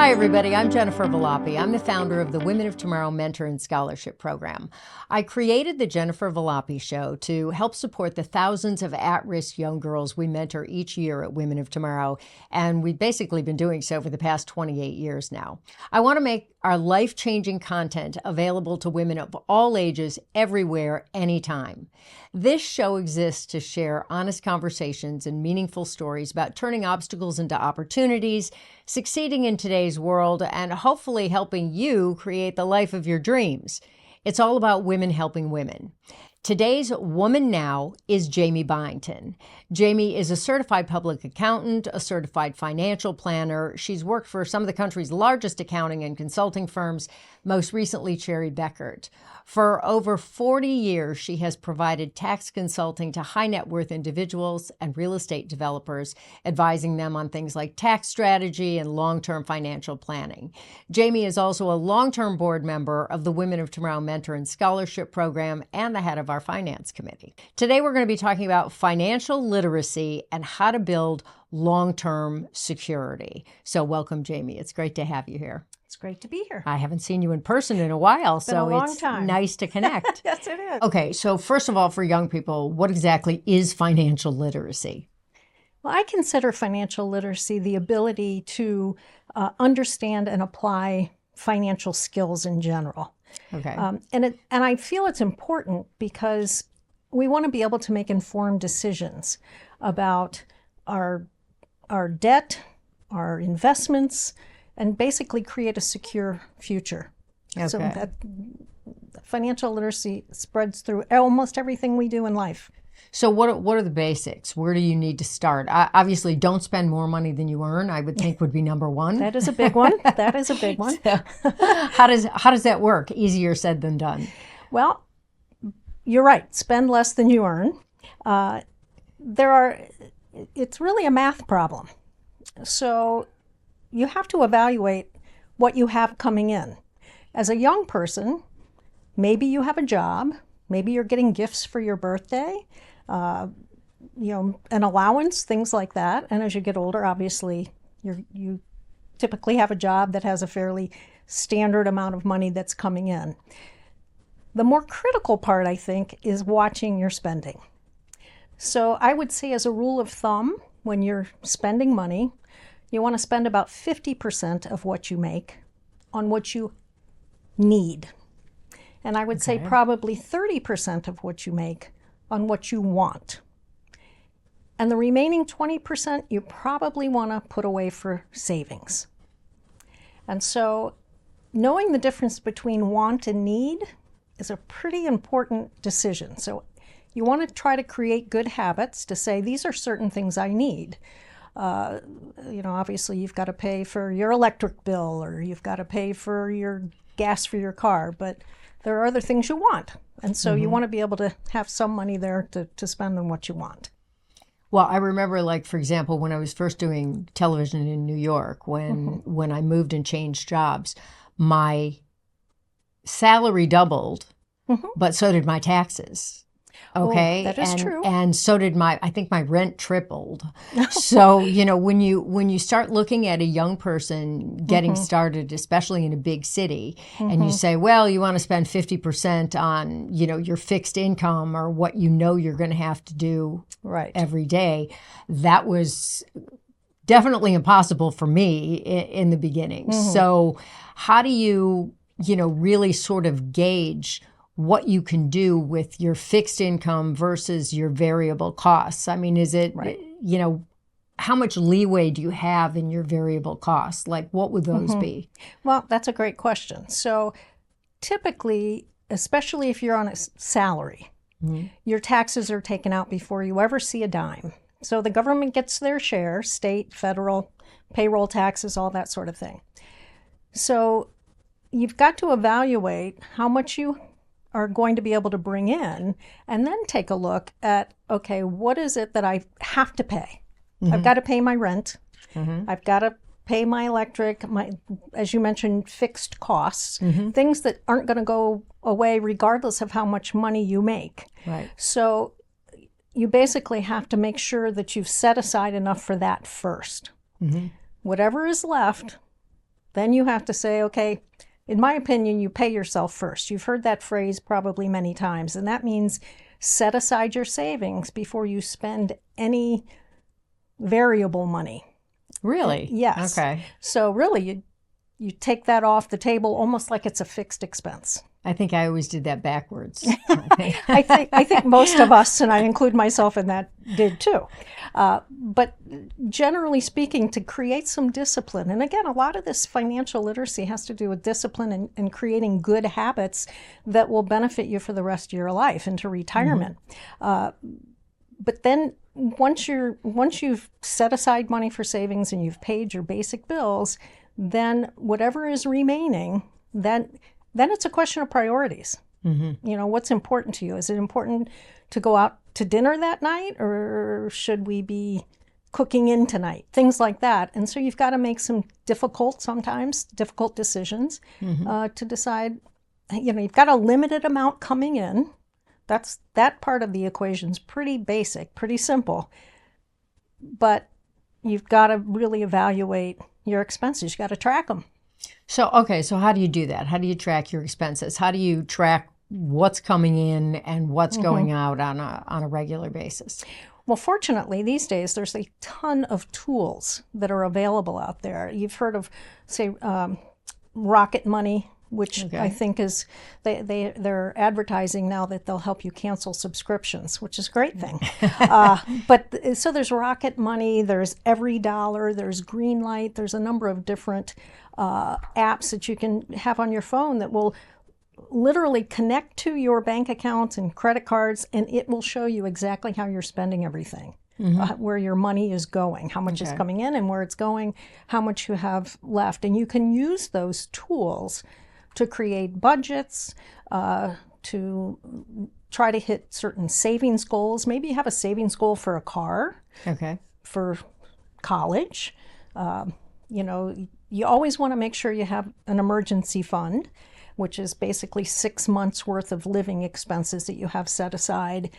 Hi, everybody. I'm Jennifer Valoppi. I'm the founder of the Women of Tomorrow Mentor and Scholarship Program. I created the Jennifer Valoppi Show to help support the thousands of at-risk young girls we mentor each year at Women of Tomorrow, and we've basically been doing so for the past 28 years now. I want to make our life-changing content available to women of all ages, everywhere, anytime. This show exists to share honest conversations and meaningful stories about turning obstacles into opportunities, succeeding in today's world, and hopefully helping you create the life of your dreams. It's all about women helping women. Today's Woman Now is Jamie Byington. Jamie is a certified public accountant, a certified financial planner. She's worked for some of the country's largest accounting and consulting firms, most recently Cherry Bekaert. For over 40 years, she has provided tax consulting to high net worth individuals and real estate developers, advising them on things like tax strategy and long-term financial planning. Jamie is also a long-term board member of the Women of Tomorrow Mentor and Scholarship Program and the head of our finance committee. Today, we're going to be talking about financial literacy and how to build long-term security. So welcome, Jamie. It's great to have you here. It's great to be here. I haven't seen you in person in a while, so it's nice to connect. Yes, it is. Okay, so first of all, for young people, what exactly is financial literacy? Well, I consider financial literacy the ability to understand and apply financial skills in general. Okay. And I feel it's important because we want to be able to make informed decisions about our debt, our investments, and basically create a secure future. Okay. So that financial literacy spreads through almost everything we do in life. So what are the basics? Where do you need to start? Obviously, don't spend more money than you earn, I would think would be number one. That is a big one. That is a big one. So, how does that work? Easier said than done. Well, you're right. Spend less than you earn. It's really a math problem. So you have to evaluate what you have coming in. As a young person, maybe you have a job, maybe you're getting gifts for your birthday, an allowance, things like that. And as you get older, obviously, you typically have a job that has a fairly standard amount of money that's coming in. The more critical part, I think, is watching your spending. So I would say as a rule of thumb, when you're spending money, you want to spend about 50% of what you make on what you need. And I would say probably 30% of what you make on what you want. And the remaining 20% you probably want to put away for savings. And so knowing the difference between want and need is a pretty important decision. So you want to try to create good habits to say, these are certain things I need. Obviously you've got to pay for your electric bill or you've got to pay for your gas for your car, but there are other things you want. And so you want to be able to have some money there to spend on what you want. Well, I remember, like, for example, when I was first doing television in New York, when I moved and changed jobs, my salary doubled, but so did my taxes. Okay. Oh, that is true. And so did I think my rent tripled. So, when you start looking at a young person getting started, especially in a big city, and you say, well, you want to spend 50% on, your fixed income or what you're going to have to do every day, that was definitely impossible for me in the beginning. So how do you, really sort of gauge what you can do with your fixed income versus your variable costs? I mean, is it, how much leeway do you have in your variable costs? Like, what would those be? Well, that's a great question. So typically, especially if you're on a salary, your taxes are taken out before you ever see a dime. So the government gets their share, state, federal, payroll taxes, all that sort of thing. So you've got to evaluate how much you are going to be able to bring in, and then take a look at, okay, what is it that I have to pay? I've got to pay my rent. I've got to pay my electric, as you mentioned, fixed costs, things that aren't going to go away regardless of how much money you make. Right. So you basically have to make sure that you've set aside enough for that first. Whatever is left, then you have to say, okay, in my opinion, you pay yourself first. You've heard that phrase probably many times, and that means set aside your savings before you spend any variable money. Really? Yes. Okay. So really, you take that off the table almost like it's a fixed expense. I think I always did that backwards. I think most of us, and I include myself in that, did too. But generally speaking, to create some discipline, and again, a lot of this financial literacy has to do with discipline and creating good habits that will benefit you for the rest of your life into retirement. But then once you've set aside money for savings and you've paid your basic bills, then whatever is remaining, then it's a question of priorities. You know, what's important to you? Is it important to go out to dinner that night, or should we be cooking in tonight? Things like that. And so you've got to make some difficult decisions to decide, you know, you've got a limited amount coming in. That part of the equation's pretty basic, pretty simple. But you've got to really evaluate your expenses. You've got to track them. So how do you do that? How do you track your expenses? How do you track what's coming in and what's going out on a regular basis? Well, fortunately, these days, there's a ton of tools that are available out there. You've heard of, say, Rocket Money, which I think is, they're advertising now that they'll help you cancel subscriptions, which is a great thing. But so there's Rocket Money, there's EveryDollar, there's Greenlight, there's a number of different apps that you can have on your phone that will literally connect to your bank accounts and credit cards, and it will show you exactly how you're spending everything. Where your money is going, how much is coming in and where it's going, how much you have left. And you can use those tools to create budgets, to try to hit certain savings goals. Maybe you have a savings goal for a car, for college. You know, you always want to make sure you have an emergency fund, which is basically 6 months worth of living expenses that you have set aside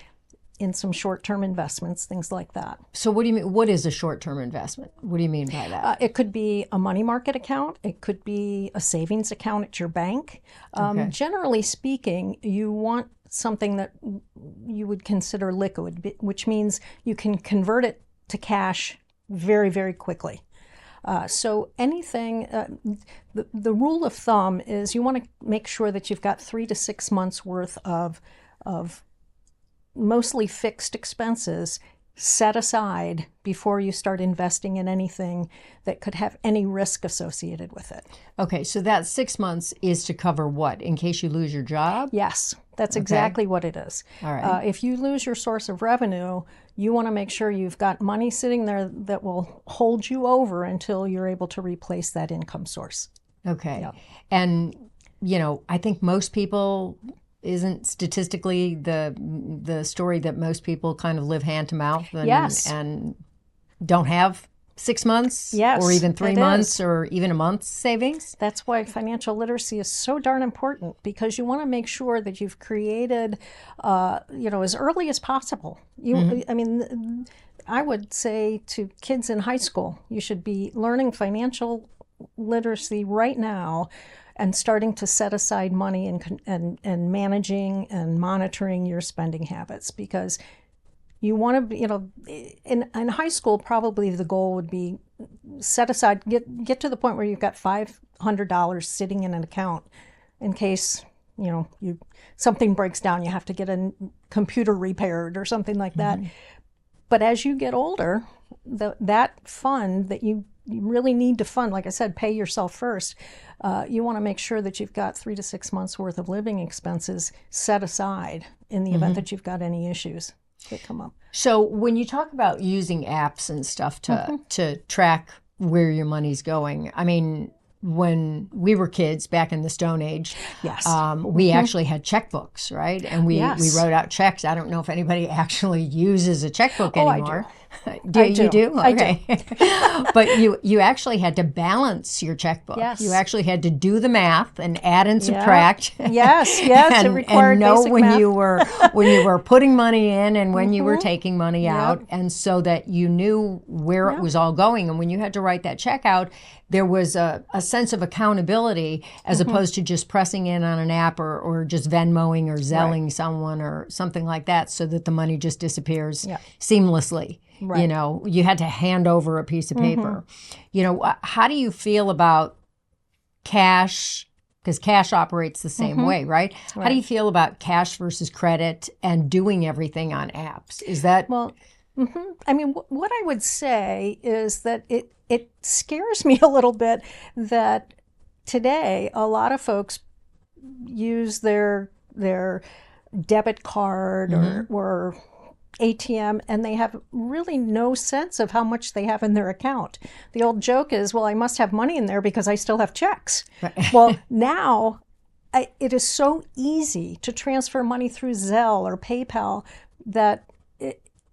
in some short-term investments, things like that. So what do you mean? What is a short-term investment? What do you mean by that? It could be a money market account. It could be a savings account at your bank. Generally speaking, you want something that you would consider liquid, which means you can convert it to cash very, very quickly. So anything, the rule of thumb is you want to make sure that you've got 3 to 6 months worth of mostly fixed expenses set aside before you start investing in anything that could have any risk associated with it. Okay, so that 6 months is to cover what? In case you lose your job? Yes, that's exactly what it is. All right. If you lose your source of revenue, you want to make sure you've got money sitting there that will hold you over until you're able to replace that income source. Okay. Yep. And, you know, I think most people, isn't statistically the story that most people kind of live hand to mouth and don't have 6 months or even 3 months or even a month's savings? That's why financial literacy is so darn important, because you want to make sure that you've created, you know, as early as possible. I mean, I would say to kids in high school, you should be learning financial literacy right now and starting to set aside money and managing and monitoring your spending habits, because you want to be, you know, in high school, probably the goal would be set aside, get to the point where you've got $500 sitting in an account in case, you know, something breaks down, you have to get a computer repaired or something like that. But as you get older, that fund that you really need to fund, like I said, pay yourself first. You want to make sure that you've got 3 to 6 months worth of living expenses set aside in the event that you've got any issues that come up. So when you talk about using apps and stuff to track where your money's going, I mean, when we were kids back in the Stone Age, we actually had checkbooks, right? And we wrote out checks. I don't know if anybody actually uses a checkbook anymore. I do. You do? Okay. I do. But you actually had to balance your checkbook. Yes. You actually had to do the math and add and subtract. Yes, and, it required and know basic when math. you were putting money in and when you were taking money out, and so that you knew where it was all going. And when you had to write that check out, there was a sense of accountability as opposed to just pressing in on an app or just Venmoing or Zelling someone or something like that so that the money just disappears seamlessly. Right. You know, you had to hand over a piece of paper. You know, how do you feel about cash? Because cash operates the same way, right? How do you feel about cash versus credit and doing everything on apps? Is that... Well, I mean, what I would say is that it scares me a little bit that today a lot of folks use their debit card or ATM, and they have really no sense of how much they have in their account. The old joke is, well, I must have money in there because I still have checks. Right. Well, now it is so easy to transfer money through Zelle or PayPal that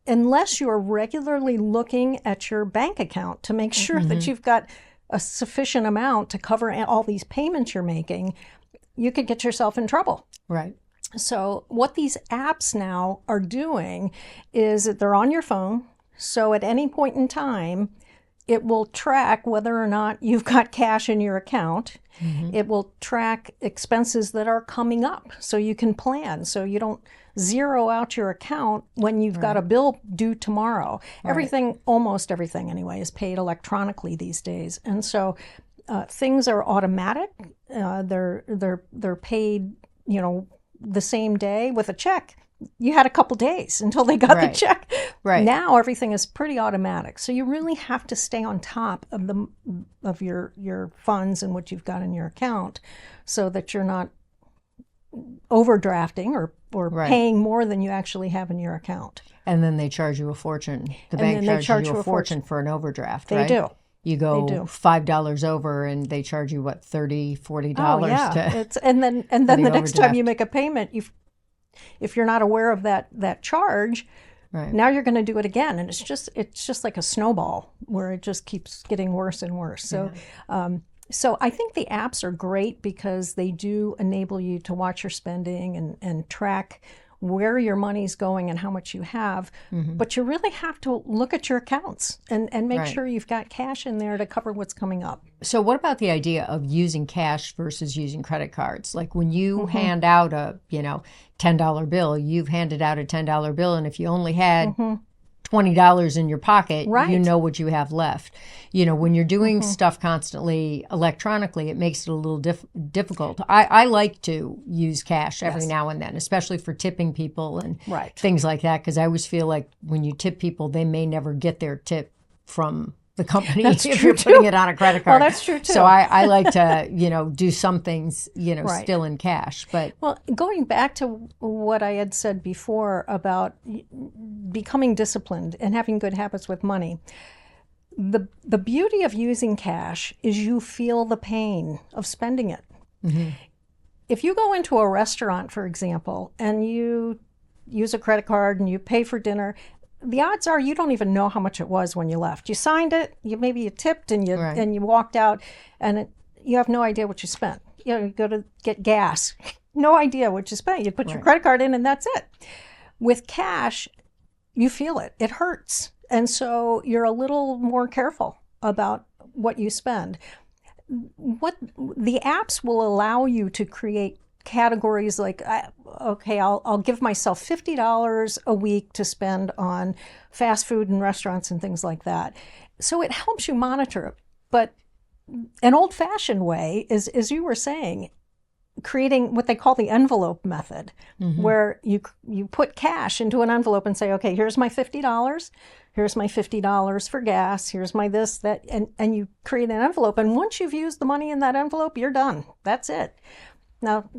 unless you're regularly looking at your bank account to make sure that you've got a sufficient amount to cover all these payments you're making, you could get yourself in trouble. Right. So what these apps now are doing is that they're on your phone. So at any point in time, it will track whether or not you've got cash in your account. It will track expenses that are coming up so you can plan, so you don't zero out your account when you've got a bill due tomorrow. Everything, almost everything anyway, is paid electronically these days. And so things are automatic. They're paid, you know, the same day with a check. You had a couple days until they got the check. Right. Now everything is pretty automatic. So you really have to stay on top of your funds and what you've got in your account so that you're not overdrafting or paying more than you actually have in your account. And then they charge you a fortune. The bank charges you a fortune for an overdraft, right? They do. You go $5 over and they charge you, what, $30, $40 oh, yeah. And then the next time you make a payment, if you're not aware of that charge, now you're going to do it again. And it's just like a snowball where it just keeps getting worse and worse. So so I think the apps are great because they do enable you to watch your spending and track where your money's going and how much you have. But you really have to look at your accounts and make sure you've got cash in there to cover what's coming up. So what about the idea of using cash versus using credit cards? Like when you hand out a, $10 bill, you've handed out a $10 bill, and if you only had $20 in your pocket, you know what you have left. When you're doing stuff constantly electronically, it makes it a little difficult. I like to use cash every now and then, especially for tipping people and things like that, because I always feel like when you tip people, they may never get their tip from the company if you're putting it on a credit card. Well, that's true too. So I like to, do some things, still in cash. But going back to what I had said before about becoming disciplined and having good habits with money, the beauty of using cash is you feel the pain of spending it. If you go into a restaurant, for example, and you use a credit card and you pay for dinner, the odds are you don't even know how much it was when you left. You signed it, maybe you tipped, and you walked out, and you have no idea what you spent. You go to get gas, no idea what you spent. You put your credit card in, and that's it. With cash, you feel it. It hurts, and so you're a little more careful about what you spend. What the apps will allow you to create categories like, I'll give myself $50 a week to spend on fast food and restaurants and things like that. So it helps you monitor it. But an old-fashioned way is, as you were saying, creating what they call the envelope method, where you put cash into an envelope and say, okay, here's my $50. Here's my $50 for gas. Here's my this, that, and you create an envelope. And once you've used the money in that envelope, you're done. That's it. Now,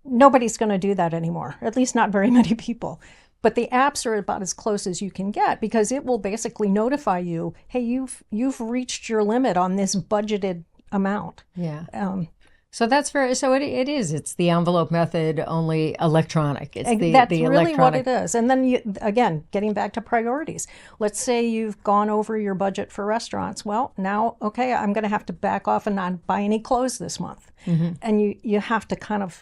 nobody's going to do that anymore, at least not very many people. But the apps are about as close as you can get because it will basically notify you, hey, you've reached your limit on this budgeted amount. Yeah. So that's so it is. It's the envelope method, only electronic. That's really what it is. And then, again, getting back to priorities. Let's say you've gone over your budget for restaurants. Well, now, okay, I'm going to have to back off and not buy any clothes this month. And you have to kind of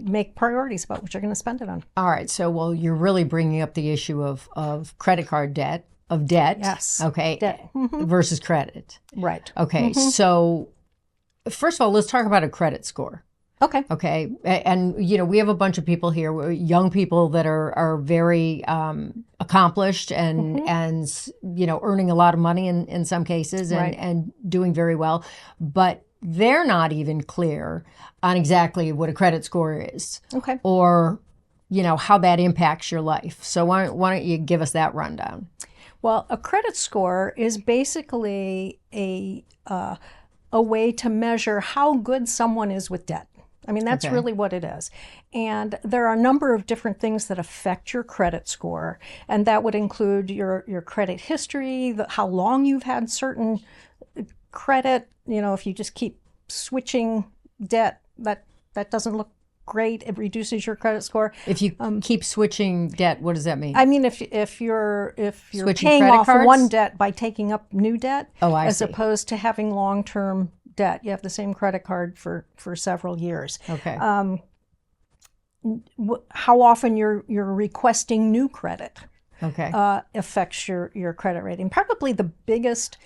make priorities about what you're going to spend it on. All right. So, you're really bringing up the issue of credit card debt. of debt. Yes. Okay. Debt. Versus credit. Right. Okay. So first of all, let's talk about a credit score. Okay. Okay. And, we have a bunch of people here, young people that are very accomplished and, earning a lot of money in some cases and doing very well. But they're not even clear on exactly what a credit score is. Okay. Or, how that impacts your life. So why don't you give us that rundown? Well, a credit score is basically a way to measure how good someone is with debt. I mean, that's really what it is. And there are a number of different things that affect your credit score. And that would include your credit history, how long you've had certain credit. If you just keep switching debt, that doesn't look great. It reduces your credit score. If you keep switching debt, what does that mean? I mean, if you're Switching paying credit off cards? one debt by taking up new debt, I as see. opposed to having long-term debt, you have the same credit card for several years. Okay. How often you're requesting new credit affects your credit rating. Probably the biggest,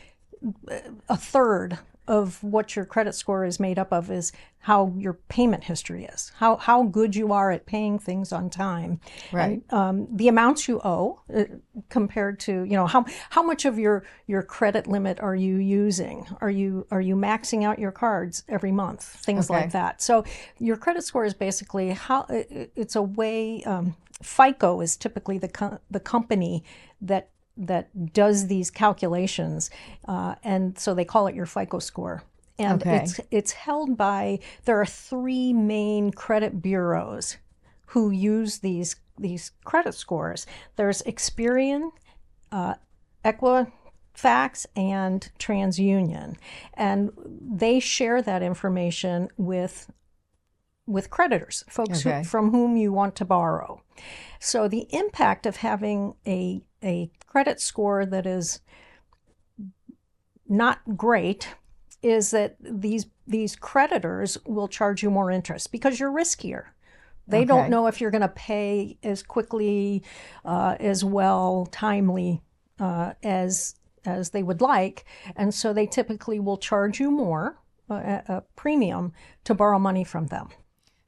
a third of what your credit score is made up of is how your payment history is, how good you are at paying things on time, Right. and the amounts you owe compared to how much of your credit limit are you using? Are you maxing out your cards every month? Things like that. So your credit score is basically it's a way. FICO is typically the company that does these calculations, and so they call it your FICO score. And it's held by, there are 3 main credit bureaus who use these credit scores. There's Experian, Equifax, and TransUnion, and they share that information with creditors, folks from whom you want to borrow. So the impact of having a credit score that is not great is that these creditors will charge you more interest because you're riskier. They don't know if you're going to pay as quickly, as well, timely as they would like, and so they typically will charge you more, a premium, to borrow money from them.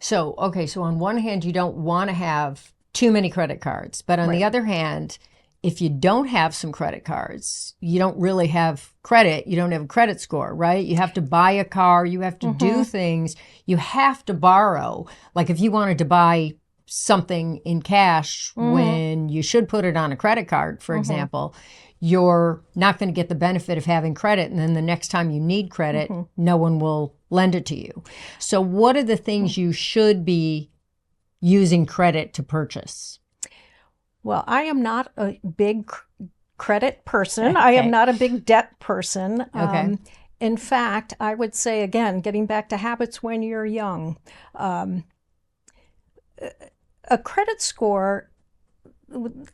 So on one hand, you don't want to have too many credit cards, but on the other hand, if you don't have some credit cards, you don't really have credit. You don't have a credit score, right? You have to buy a car. You have to do things. You have to borrow. Like if you wanted to buy something in cash when you should put it on a credit card, for example, you're not going to get the benefit of having credit. And then the next time you need credit, no one will lend it to you. So what are the things you should be using credit to purchase? Well, I am not a big credit person. I am not a big debt person. In fact, I would say, again, getting back to habits when you're young, a credit score,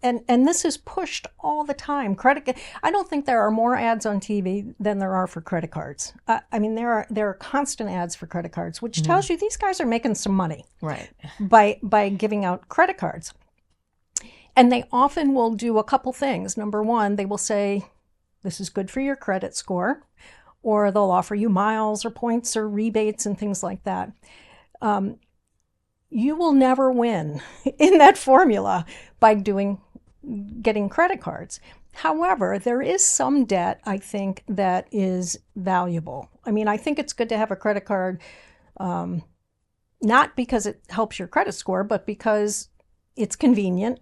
and this is pushed all the time. I don't think there are more ads on TV than there are for credit cards. I mean, there are constant ads for credit cards, which tells you these guys are making some money, right, by giving out credit cards. And they often will do a couple things. Number one, they will say, this is good for your credit score, or they'll offer you miles or points or rebates and things like that. You will never win in that formula by getting credit cards. However, there is some debt, I think, that is valuable. I mean, I think it's good to have a credit card, not because it helps your credit score, but because it's convenient.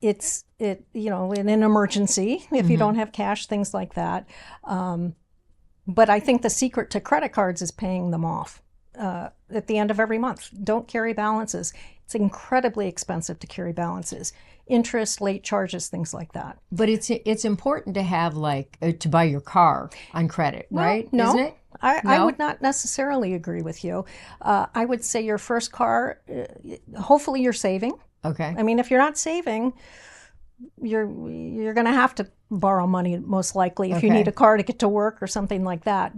It's in an emergency, if you don't have cash, things like that. But I think the secret to credit cards is paying them off at the end of every month. Don't carry balances. It's incredibly expensive to carry balances. Interest, late charges, things like that. But it's important to have to buy your car on credit, right? No, isn't it? I would not necessarily agree with you. I would say your first car, hopefully you're saving. Okay. I mean, if you're not saving, you're going to have to borrow money most likely if you need a car to get to work or something like that.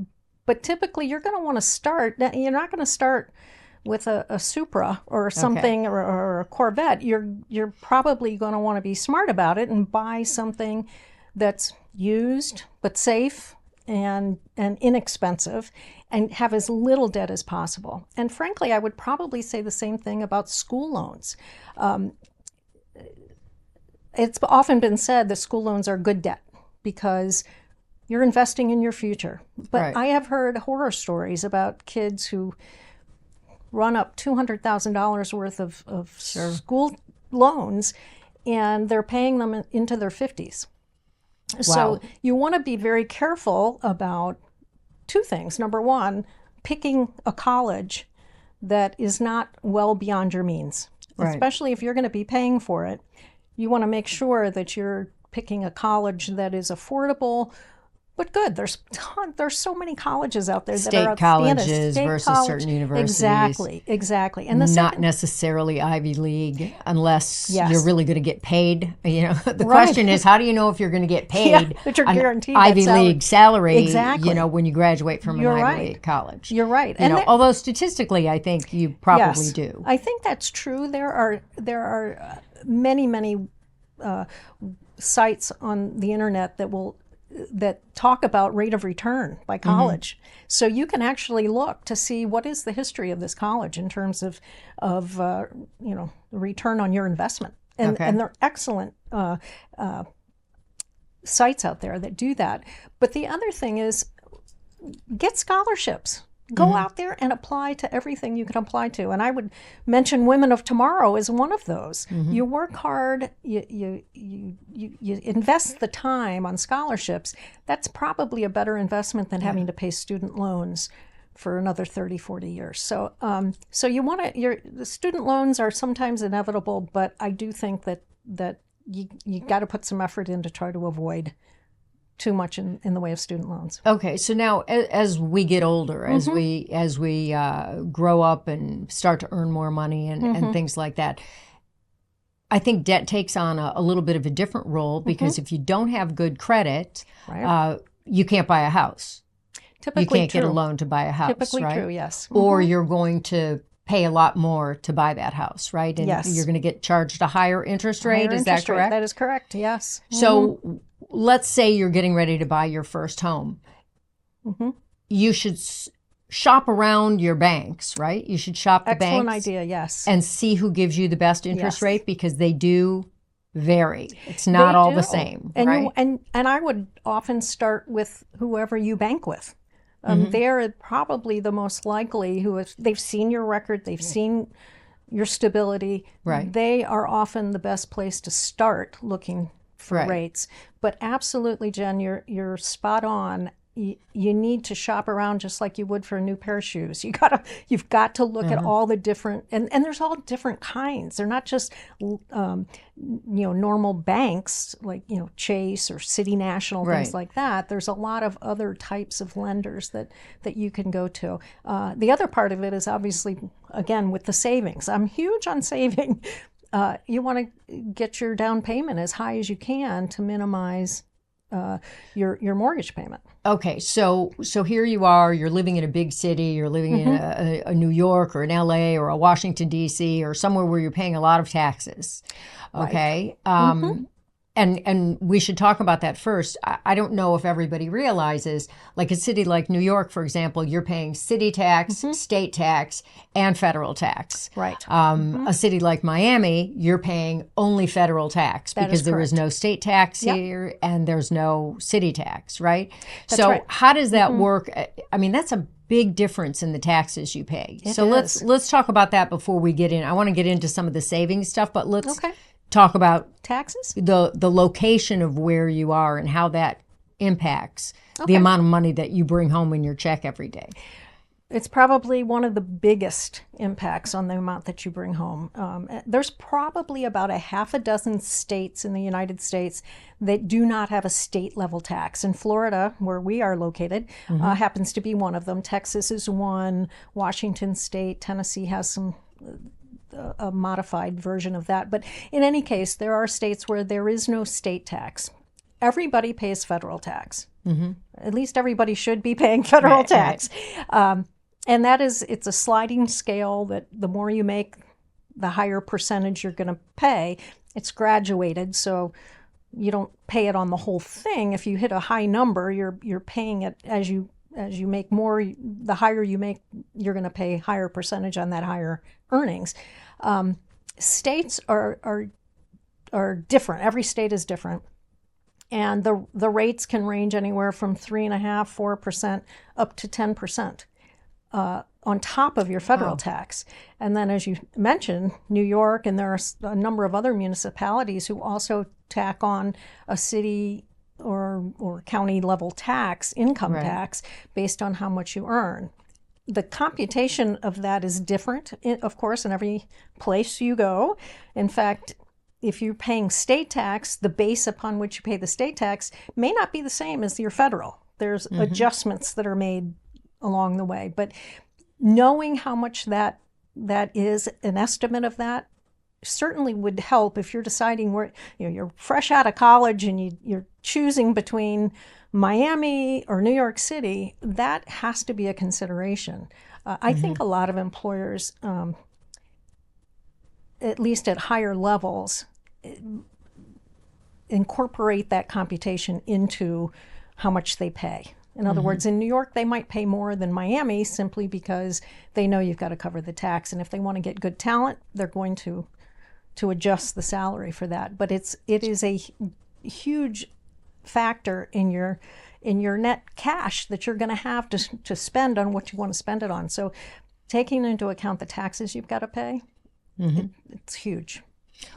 But typically you're going to want to start. You're not going to start with a Supra or something, or a Corvette, you're probably going to want to be smart about it and buy something that's used but safe and inexpensive, and have as little debt as possible. And frankly, I would probably say the same thing about school loans. It's often been said that school loans are good debt because you're investing in your future. But Right. I have heard horror stories about kids who run up $200,000 worth of school loans, and they're paying them into their 50s. So you want to be very careful about two things. Number one, picking a college that is not well beyond your means, Right. especially if you're going to be paying for it. You want to make sure that you're picking a college that is affordable but good. There's so many colleges out there that State are outstanding. colleges versus certain universities. Exactly. And not necessarily Ivy League, unless Yes. you're really going to get paid. The Right. question is, how do you know if you're going to get paid that you're an guaranteed that Ivy salary? League salary? Exactly. When you graduate from You're an Ivy right. League college. You're right. Although statistically, I think you probably Yes, do. I think that's true. There are many sites on the internet that talk about rate of return by college. So you can actually look to see what is the history of this college in terms of return on your investment. And Okay. and they're excellent sites out there that do that. But the other thing is, get scholarships. Go out there and apply to everything you can apply to. And I would mention Women of Tomorrow as one of those. You work hard, you invest the time on scholarships. That's probably a better investment than having to pay student loans for another 30, 40 years. So the student loans are sometimes inevitable, but I do think that you got to put some effort in to try to avoid too much in the way of student loans. Okay, so now as we get older, as we grow up and start to earn more money and things like that, I think debt takes on a little bit of a different role, because if you don't have good credit, Right. You can't buy a house. Typically You can't true. get a loan to buy a house, Typically right? true, yes. Or you're going to pay a lot more to buy that house, right? And Yes. you're going to get charged a higher interest rate. Higher Is that interest rate. correct? That is correct, yes. So let's say you're getting ready to buy your first home. You should shop around your banks, right? You should shop the Excellent banks idea, yes. and see who gives you the best interest Yes. rate, because they do vary. It's not They all do. the same, and right? and I would often start with whoever you bank with. They're probably the most likely they've seen your record, they've seen your stability. Right. They are often the best place to start looking for Right. rates. But absolutely, Jen, you're spot on. You need to shop around just like you would for a new pair of shoes. You've got to look at all the different, and there's all different kinds. They're not just normal banks like Chase or City National, Right. things like that. There's a lot of other types of lenders that you can go to. The other part of it is obviously, again, with the savings. I'm huge on saving. You want to get your down payment as high as you can to minimize your mortgage payment. Okay, so here you are, you're living in a big city, you're living in a New York or an LA or a Washington, D.C., or somewhere where you're paying a lot of taxes, okay? And we should talk about that first. I don't know if everybody realizes, like a city like New York, for example, you're paying city tax, state tax, and federal tax. Right. A city like Miami, you're paying only federal tax That is because there is correct. no state tax here and there's no city tax, right? So right. how does that work? I mean, that's a big difference in the taxes you pay. So is. let's talk about that before we get in. I want to get into some of the savings stuff, but let's Okay. talk about Taxes? the location of where you are and how that impacts the amount of money that you bring home in your check every day. It's probably one of the biggest impacts on the amount that you bring home. There's probably about a half a dozen states in the United States that do not have a state level tax. And Florida, where we are located, happens to be one of them. Texas is one. Washington State, Tennessee has some a modified version of that. But in any case, there are states where there is no state tax. Everybody pays federal tax. At least everybody should be paying federal tax. And it's a sliding scale that the more you make, the higher percentage you're going to pay. It's graduated, so you don't pay it on the whole thing. If you hit a high number, you're paying it as you make more. The higher you make, you're going to pay higher percentage on that higher earnings. States are different. Every state is different. And the rates can range anywhere from 3.5%, 4% up to 10% on top of your federal tax. And then, as you mentioned, New York, and there are a number of other municipalities who also tack on a city or county level tax, income tax, based on how much you earn. The computation of that is different, of course, in every place you go. In fact, if you're paying state tax, the base upon which you pay the state tax may not be the same as your federal. There's adjustments that are made along the way. But knowing how much that is, an estimate of that, certainly would help if you're deciding where, you're fresh out of college and you're choosing between Miami or New York City. That has to be a consideration. I think a lot of employers, at least at higher levels, incorporate that computation into how much they pay. In other words, in New York, they might pay more than Miami simply because they know you've got to cover the tax. And if they want to get good talent, they're going to adjust the salary for that. But it is a huge factor in your net cash that you're going to have to spend on what you want to spend it on. So taking into account the taxes you've got to pay, it's huge.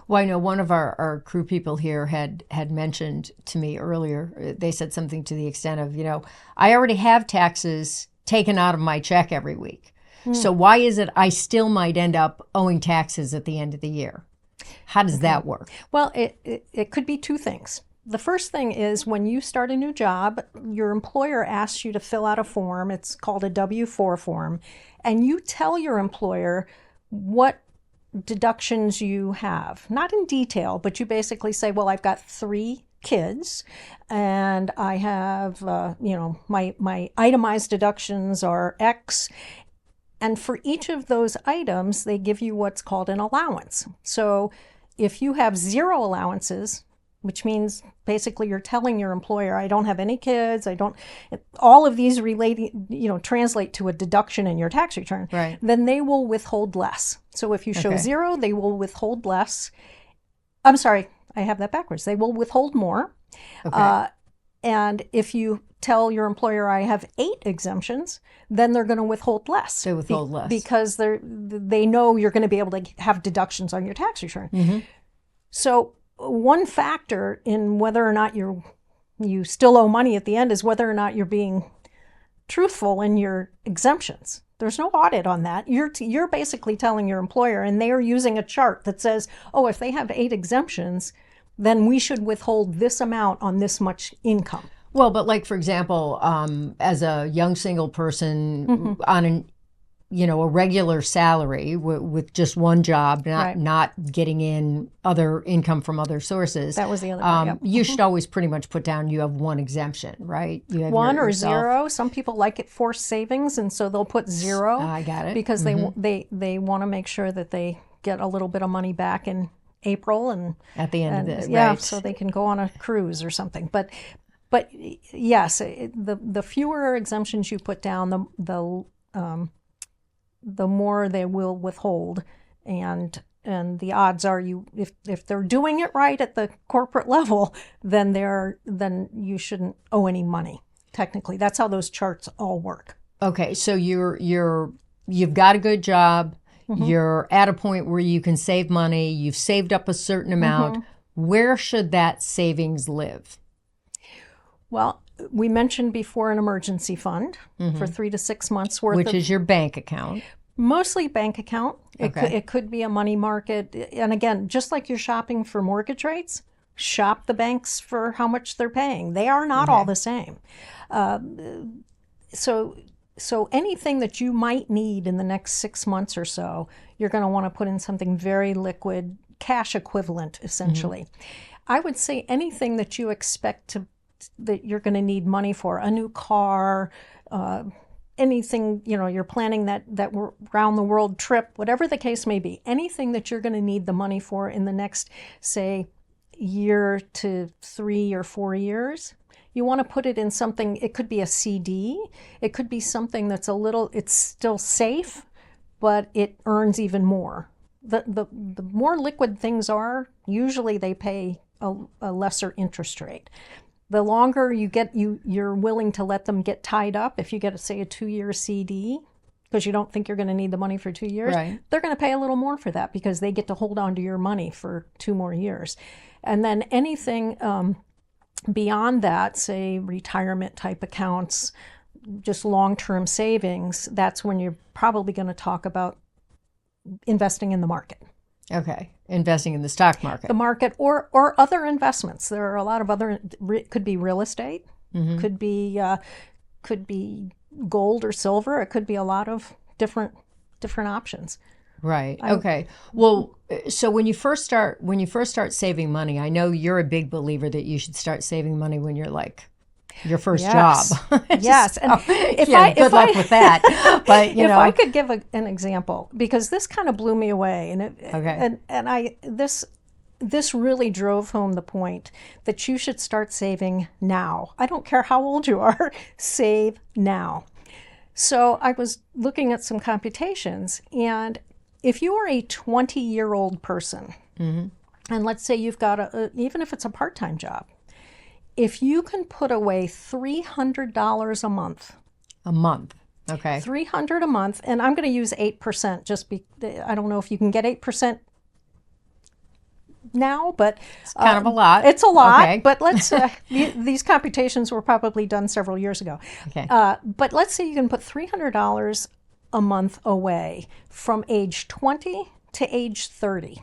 Well, I know one of our crew people here had mentioned to me earlier, they said something to the extent of, I already have taxes taken out of my check every week. So why is it I still might end up owing taxes at the end of the year? How does that work? Well, it could be two things. The first thing is when you start a new job, your employer asks you to fill out a form. It's called a W-4 form. And you tell your employer what deductions you have. Not in detail, but you basically say, well, I've got 3 kids and I have, my itemized deductions are X. And for each of those items, they give you what's called an allowance. So if you have 0 allowances, which means basically you're telling your employer, I don't have any kids, all of these translate to a deduction in your tax return, then they will withhold less. So if you show 0, they will withhold less. I'm sorry, I have that backwards. They will withhold more. And if you tell your employer I have 8 exemptions, then they're going to withhold less. They withhold less. Because they know you're going to be able to have deductions on your tax return. So one factor in whether or not you still owe money at the end is whether or not you're being truthful in your exemptions. There's no audit on that. You're basically telling your employer, and they are using a chart that says, oh, if they have 8 exemptions, then we should withhold this amount on this much income. Well, but like, for example, as a young single person on a regular salary with just one job, not getting in other income from other sources. That was the other part, you should always pretty much put down you have 1 exemption, right? You have 1 or 0. Some people like it forced savings, and so they'll put 0. I got it. Because they want to make sure that they get a little bit of money back in April and at the end of this, right? So they can go on a cruise or something. But yes, the fewer exemptions you put down, the more they will withhold, and the odds are if they're doing it right at the corporate level, then you shouldn't owe any money. Technically, that's how those charts all work. Okay, so you've got a good job. You're at a point where you can save money. You've saved up a certain amount. Where should that savings live? Well, we mentioned before an emergency fund for 3 to 6 months worth, which is your bank account. Mostly bank account. It could be a money market. And again, just like you're shopping for mortgage rates, shop the banks for how much they're paying. They are not all the same. So anything that you might need in the next 6 months or so, you're going to want to put in something very liquid, cash equivalent, essentially. I would say anything that you expect that you're going to need money for, a new car, anything, you're planning that round the world trip, whatever the case may be, anything that you're going to need the money for in the next, say, year to 3 or 4 years, you want to put it in something. It could be a CD. It could be something that's it's still safe, but it earns even more. The more liquid things are, usually they pay a lesser interest rate. The longer you're willing to let them get tied up. If you get, say, a 2-year CD, because you don't think you're going to need the money for 2 years, right, they're going to pay a little more for that because they get to hold on to your money for 2 more years. And then anything beyond that, say retirement type accounts, just long-term savings, that's when you're probably going to talk about investing in the market. Okay, investing in the stock market. The market or other investments. There are a lot of other, could be real estate, could be gold or silver. It could be a lot of different options. Right. Okay. Well, so when you first start saving money, I know you're a big believer that you should start saving money when you're like your first job. Yes. And good luck with that. But if I could give an example, because this kind of blew me away, and this really drove home the point that you should start saving now. I don't care how old you are, save now. So I was looking at some computations, and if you are a 20-year-old person, and let's say you've got even if it's a part-time job, if you can put away $300 a month. A month, okay. $300 a month, and I'm going to use 8%. I don't know if you can get 8% now, but it's kind of a lot. It's a lot, okay. But let's these computations were probably done several years ago. Okay. But let's say you can put $300 a month away from age 20 to age 30.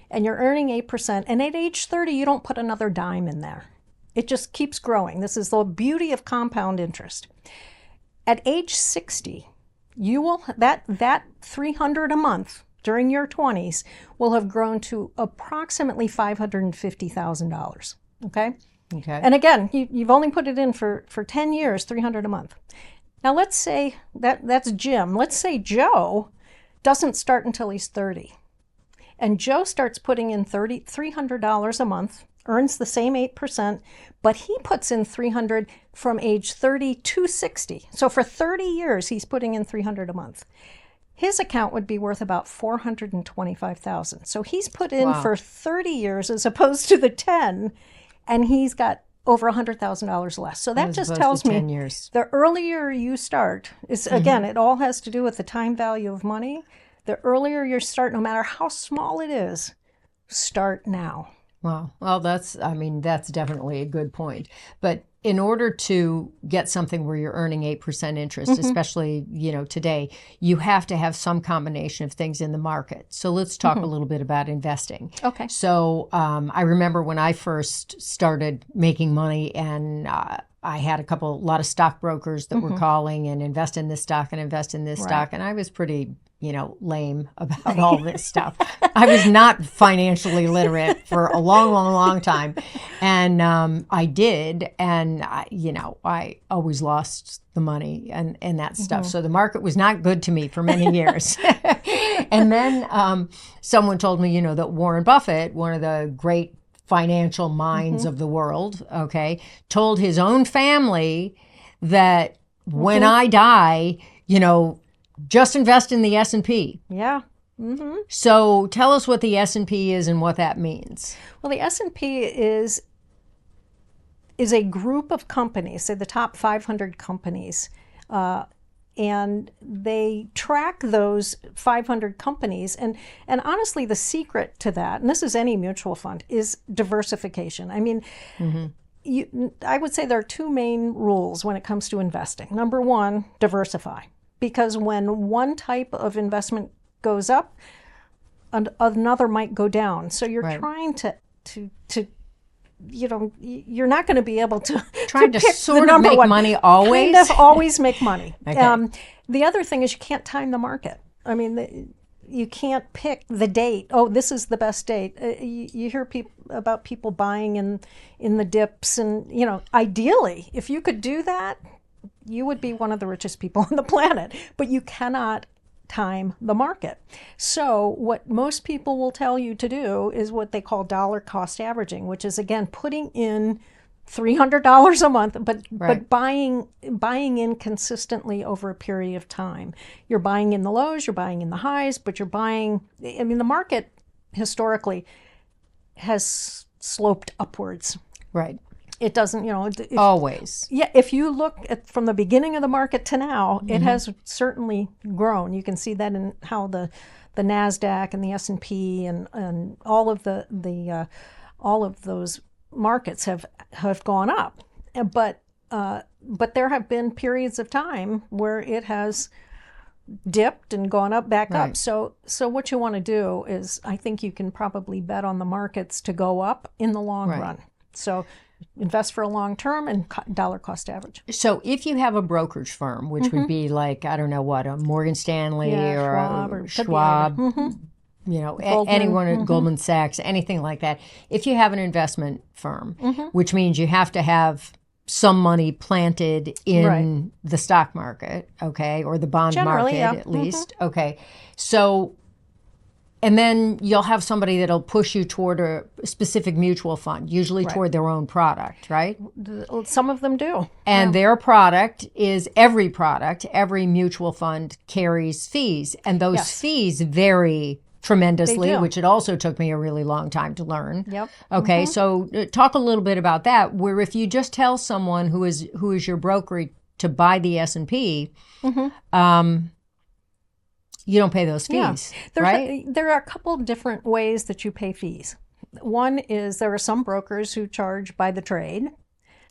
And you're earning 8%. And at age 30, you don't put another dime in there. It just keeps growing. This is the beauty of compound interest. At age 60, you will that $300 a month during your 20s will have grown to approximately $550,000. Okay? Okay. And again, you've only put it in for 10 years, $300 a month. Now let's say that's Jim. Let's say Joe doesn't start until he's 30. And Joe starts putting in $300 a month, earns the same 8%, but he puts in $300 from age 30 to 60. So for 30 years, he's putting in $300 a month. His account would be worth about $425,000. So he's put in for 30 years as opposed to the 10, and he's got over $100,000 less. So that just tells me 10 years. The earlier you start, again, it all has to do with the time value of money. The earlier you start, no matter how small it is, start now. Wow. Well, that's definitely a good point. But in order to get something where you're earning 8% interest, especially, today, you have to have some combination of things in the market. So let's talk a little bit about investing. Okay. So I remember when I first started making money, and I had a lot of stockbrokers that were calling and invest in this stock and invest in this stock. And I was pretty lame about all this stuff. I was not financially literate for a long, long, long time. And I did. And, I always lost the money and that stuff. So the market was not good to me for many years. And then someone told me, that Warren Buffett, one of the great financial minds of the world, told his own family that when I die, just invest in the S&P. Yeah. So tell us what the S&P is and what that means. Well, the S&P is a group of companies, say the top 500 companies, and they track those 500 companies. And honestly, the secret to that, and this is any mutual fund, is diversification. I mean, I would say there are two main rules when it comes to investing. Number one, diversify. Because when one type of investment goes up, another might go down. So you're trying to you're not going to be able to trying to sort of make money always. Kind of always make money. Okay. The other thing is you can't time the market. I mean, you can't pick the date. Oh, this is the best date. You hear about people buying in the dips, and ideally, if you could do that, you would be one of the richest people on the planet, but you cannot time the market. So what most people will tell you to do is what they call dollar cost averaging, which is, again, putting in $300 a month, but buying in consistently over a period of time. You're buying in the lows, you're buying in the highs, but you're buying, I mean, the market historically has sloped upwards. Right. It doesn't, always. Yeah, if you look at from the beginning of the market to now, it has certainly grown. You can see that in how the NASDAQ and the S&P and all of all of those markets have gone up. But there have been periods of time where it has dipped and gone up back up. So what you want to do is, I think you can probably bet on the markets to go up in the long run. So invest for a long term and dollar cost average. So if you have a brokerage firm, which would be like, I don't know what, a Morgan Stanley or Schwab, anyone at Goldman Sachs, anything like that. If you have an investment firm, which means you have to have some money planted in the stock market, okay, or the bond market at least, okay. So, and then you'll have somebody that'll push you toward a specific mutual fund, usually toward their own product, right? Some of them do. And their product is every mutual fund carries fees. And those fees vary tremendously, which it also took me a really long time to learn. Yep. Okay, so talk a little bit about that, where if you just tell someone who is your broker to buy the S&P, you don't pay those fees, right? There are a couple different ways that you pay fees. One is there are some brokers who charge by the trade.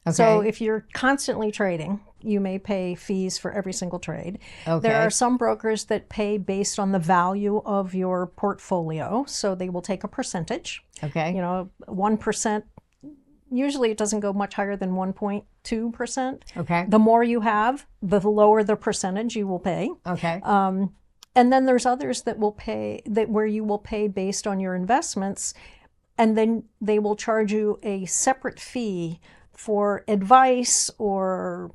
Okay. So if you're constantly trading, you may pay fees for every single trade. Okay. There are some brokers that pay based on the value of your portfolio. So they will take a percentage. Okay. 1%. Usually it doesn't go much higher than 1.2%. Okay. The more you have, the lower the percentage you will pay. Okay. And then there's others that will pay where you will pay based on your investments, and then they will charge you a separate fee for advice or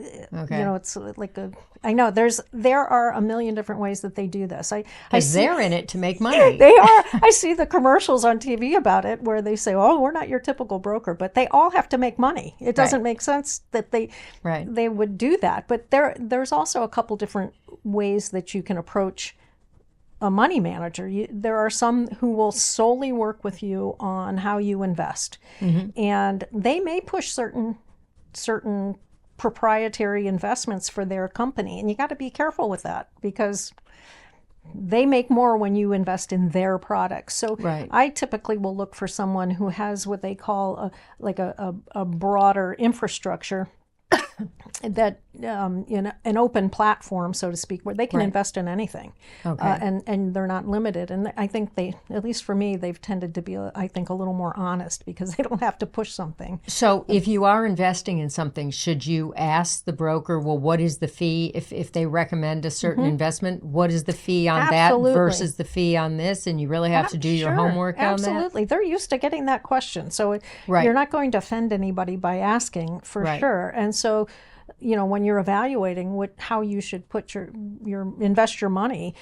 it's like I know there are a million different ways that they do this. They're in it to make money. They are. I see the commercials on TV about it where they say, "Oh, we're not your typical broker," but they all have to make money. It doesn't make sense that they would do that. But there's also a couple different ways that you can approach a money manager. There are some who will solely work with you on how you invest, and they may push certain proprietary investments for their company, and you got to be careful with that because they make more when you invest in their products. So I typically will look for someone who has what they call a broader infrastructure that in an open platform, so to speak, where they can invest in anything, and they're not limited. And I think at least for me, they've tended to be, I think, a little more honest because they don't have to push something. So if you are investing in something, should you ask the broker, well, what is the fee? If they recommend a certain investment, what is the fee on that versus the fee on this? And you really have to do your homework on that? Absolutely. They're used to getting that question. So you're not going to offend anybody by asking, for sure. And so when you're evaluating how you should put invest your money,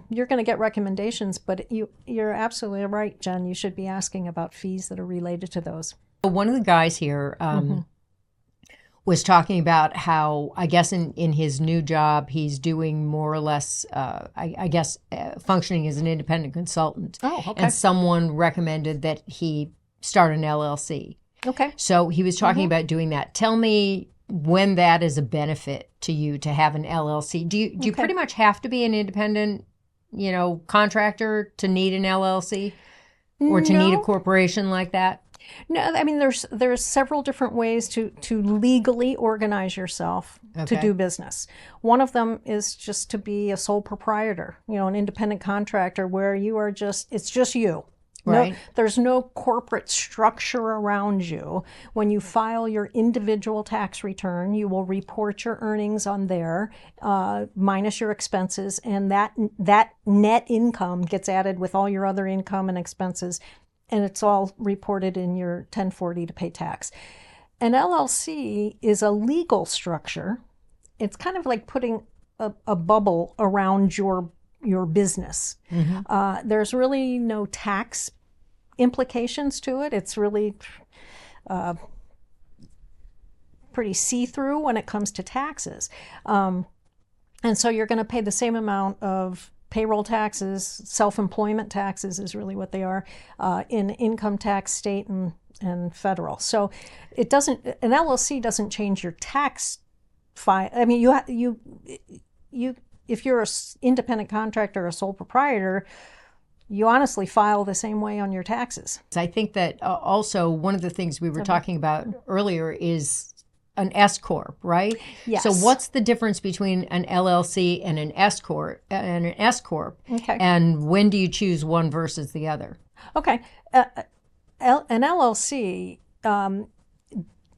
you're going to get recommendations, but you're absolutely right, Jen. You should be asking about fees that are related to those. One of the guys here was talking about how, I guess in his new job, he's doing more or less, functioning as an independent consultant. Oh, okay. And someone recommended that he start an LLC. Okay. So he was talking about doing that. Tell me when that is a benefit to you to have an LLC. Do you pretty much have to be an independent, contractor to need an LLC or to need a corporation like that? No, I mean there's several different ways to legally organize yourself to do business. One of them is just to be a sole proprietor, an independent contractor where it's just you. Right. No, there's no corporate structure around you. When you file your individual tax return, you will report your earnings on there, minus your expenses, and that net income gets added with all your other income and expenses, and it's all reported in your 1040 to pay tax. An LLC is a legal structure it's kind of like putting a bubble around your business. There's really no tax implications to it. It's really pretty see-through when it comes to taxes. And so you're going to pay the same amount of payroll taxes, self-employment taxes is really what they are, in income tax, state and federal. So it doesn't, an LLC doesn't change your tax file. I mean, you if you're an independent contractor or a sole proprietor, you honestly file the same way on your taxes. I think that also one of the things we were talking about earlier is an S corp, right? Yes. So what's the difference between an LLC and an S corp? Okay. And when do you choose one versus the other? Okay. An LLC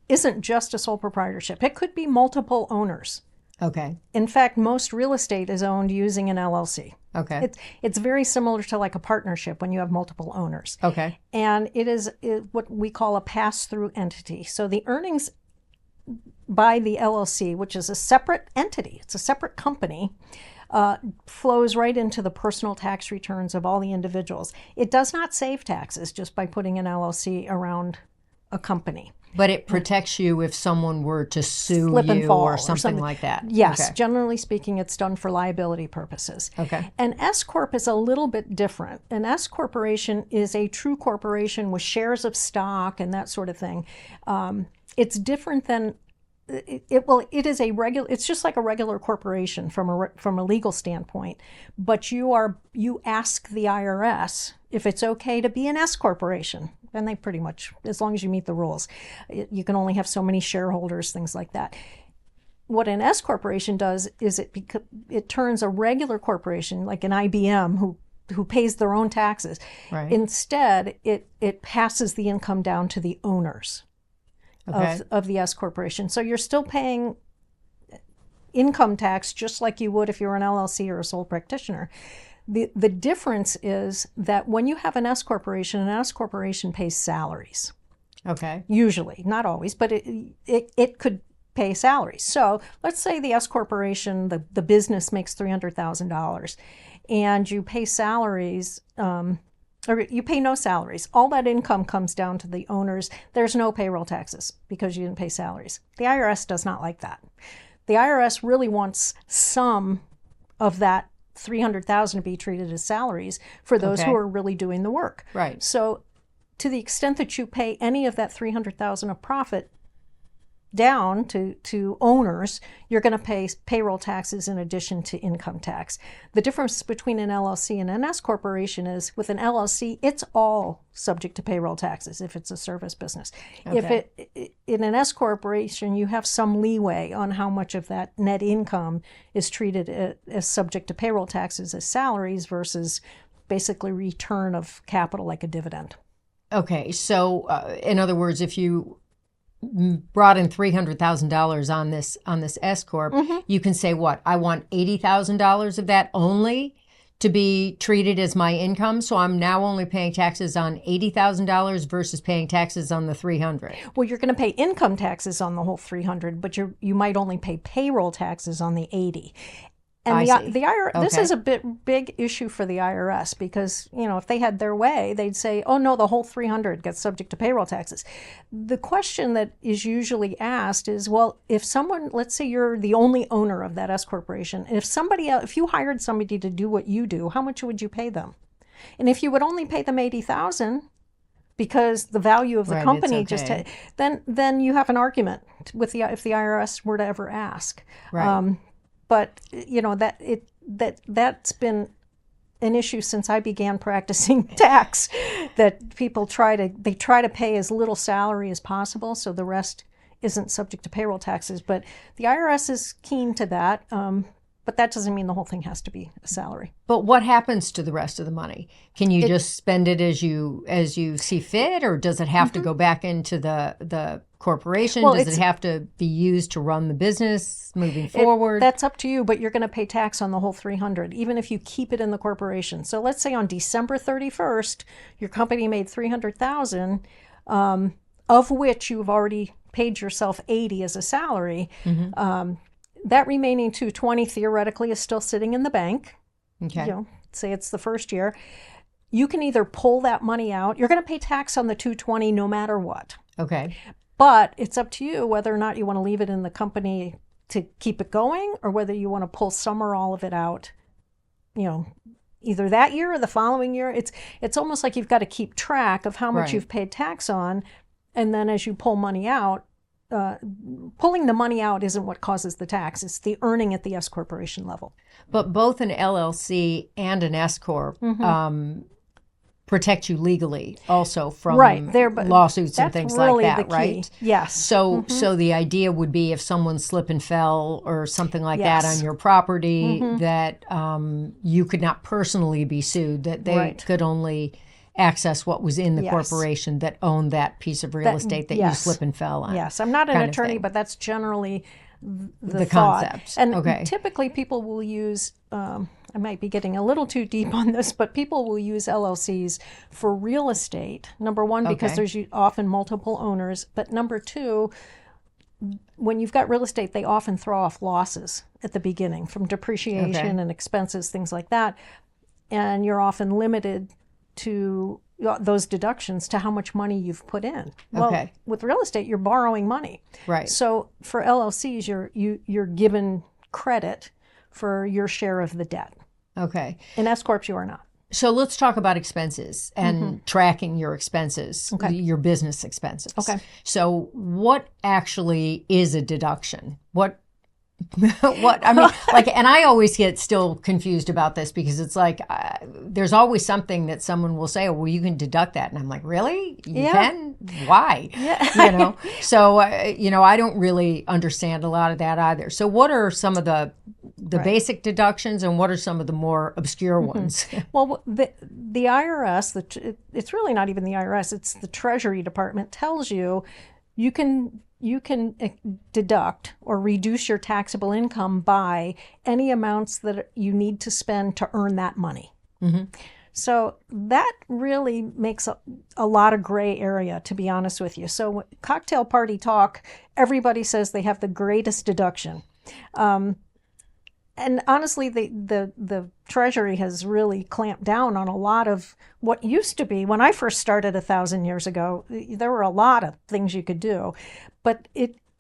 isn't just a sole proprietorship. It could be multiple owners. Okay. In fact, most real estate is owned using an LLC. Okay. It's very similar to like a partnership when you have multiple owners. Okay. And it is what we call a pass-through entity. So the earnings by the LLC, which is a separate entity, it's a separate company, flows right into the personal tax returns of all the individuals. It does not save taxes just by putting an LLC around a company. But it protects you if someone were to sue Slip and you fall or something like that. Yes, Okay. generally speaking, it's done for liability purposes. Okay. An S corp is a little bit different. An S corporation is a true corporation with shares of stock and that sort of thing. It's different than it is a regular. It's just like a regular corporation from a legal standpoint. But you ask the IRS if it's okay to be an S corporation. And they pretty much, as long as you meet the rules, you can only have so many shareholders, things like that. What an S corporation does is it turns a regular corporation, like an IBM, who pays their own taxes. Right. Instead, it passes the income down to the owners of the S corporation. So you're still paying income tax just like you would if you were an LLC or a sole practitioner. The difference is that when you have an S corporation pays salaries. Okay. Usually, not always, but it could pay salaries. So let's say the S corporation, the business makes $300,000, and you pay salaries, or you pay no salaries. All that income comes down to the owners. There's no payroll taxes because you didn't pay salaries. The IRS does not like that. The IRS really wants some of that $300,000 to be treated as salaries for those who are really doing the work. Right. So to the extent that you pay any of that $300,000 of profit down to owners, you're going to pay payroll taxes in addition to income tax. The difference between an LLC and an S corporation is with an LLC, it's all subject to payroll taxes if it's a service business. Okay. If in an S corporation, you have some leeway on how much of that net income is treated as subject to payroll taxes as salaries versus basically return of capital like a dividend. Okay. So in other words, if you brought in $300,000 on this S corp, you can say, what? I want $80,000 of that only to be treated as my income. So I'm now only paying taxes on $80,000 versus paying taxes on the $300,000. Well, you're going to pay income taxes on the whole $300,000, but you might only pay payroll taxes on the $80,000. And the IRS, this is a big issue for the IRS because, if they had their way, they'd say, oh, no, the whole $300,000 gets subject to payroll taxes. The question that is usually asked is, well, if someone, let's say you're the only owner of that S corporation, and if you hired somebody to do what you do, how much would you pay them? And if you would only pay them $80,000 because the value of the company then you have an argument with if the IRS were to ever ask. Right. But that's been an issue since I began practicing tax. That people try to pay as little salary as possible, so the rest isn't subject to payroll taxes. But the IRS is keen to that. But that doesn't mean the whole thing has to be a salary. But what happens to the rest of the money? Can you just spend it as you see fit, or does it have to go back into the corporation? Does it have to be used to run the business moving forward? That's up to you, but you're going to pay tax on the whole $300,000, even if you keep it in the corporation. So let's say on December 31st, your company made $300,000, of which you've already paid yourself $80,000 as a salary. that remaining 220 theoretically is still sitting in the bank. Okay. You know, say it's the first year. You can either pull that money out. You're going to pay tax on the 220 no matter what. Okay. But it's up to you whether or not you want to leave it in the company to keep it going, or whether you want to pull some or all of it out, you know, either that year or the following year. It's almost like you've got to keep track of how much Right. you've paid tax on. And then as you pull money out, pulling the money out isn't what causes the tax. It's the earning at the S corporation level. But both an LLC and an S corp protect you legally also from lawsuits and things really like that, the key. right? Yes. So the idea would be if someone slip and fell or something like that Yes. on your property, that you could not personally be sued, that they Right. could only access what was in the Yes. corporation that owned that piece of real estate that you yes. slip and fell on. Yes, I'm not an kind of attorney, thing. but that's generally the thought. concept. And Okay. typically people will use, I might be getting a little too deep on this, but people will use LLCs for real estate. Number one, because Okay. there's often multiple owners. But number two, when you've got real estate, they often throw off losses at the beginning from depreciation and expenses, things like that. And you're often limited to those deductions to how much money you've put in. Well, Okay. with real estate, you're borrowing money. Right. So for LLCs, you're given credit for your share of the debt. Okay. In S corps, you are not. So let's talk about expenses and tracking your expenses, your business expenses. Okay. So what actually is a deduction? What I mean, like, and I always get still confused about this because it's like there's always something that someone will say, "Oh, well, you can deduct that," and I'm like, "Really? You can? Why?" You know. So I don't really understand a lot of that either. So what are some of the basic deductions, and what are some of the more obscure ones? Well, the IRS, it's really not even the IRS, it's the Treasury Department, tells you you can deduct or reduce your taxable income by any amounts that you need to spend to earn that money. So that really makes a lot of gray area, to be honest with you. So cocktail party talk, everybody says they have the greatest deduction. And honestly, the Treasury has really clamped down on a lot of what used to be. When I first started 1,000 years ago, there were a lot of things you could do. But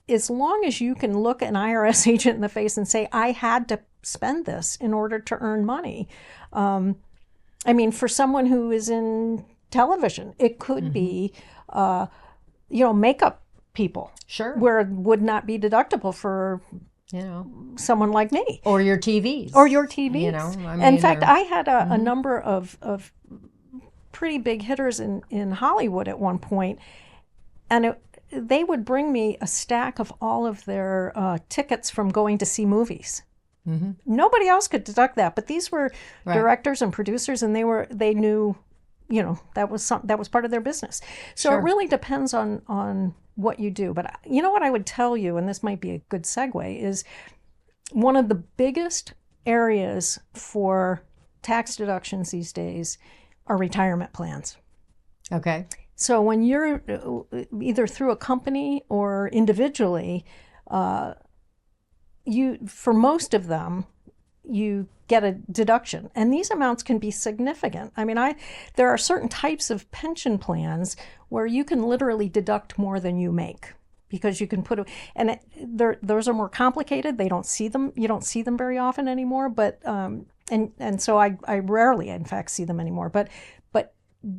as long as you can look an IRS agent in the face and say, I had to spend this in order to earn money. I mean, for someone who is in television, it could be, makeup people. Sure. Where it would not be deductible for someone like me. Or your TVs. Or your TVs. In fact, or, I had a number of pretty big hitters in Hollywood at one point, and they would bring me a stack of all of their tickets from going to see movies. Nobody else could deduct that, but these were directors and producers, and they knew, that was part of their business. So it really depends on what you do. But you know what I would tell you, and this might be a good segue, is one of the biggest areas for tax deductions these days are retirement plans. Okay. So when you're either through a company or individually, for most of them, you get a deduction. And these amounts can be significant. I mean, there are certain types of pension plans where you can literally deduct more than you make, because you can those are more complicated. They don't see them. You don't see them very often anymore. But and so I rarely, in fact, see them anymore. But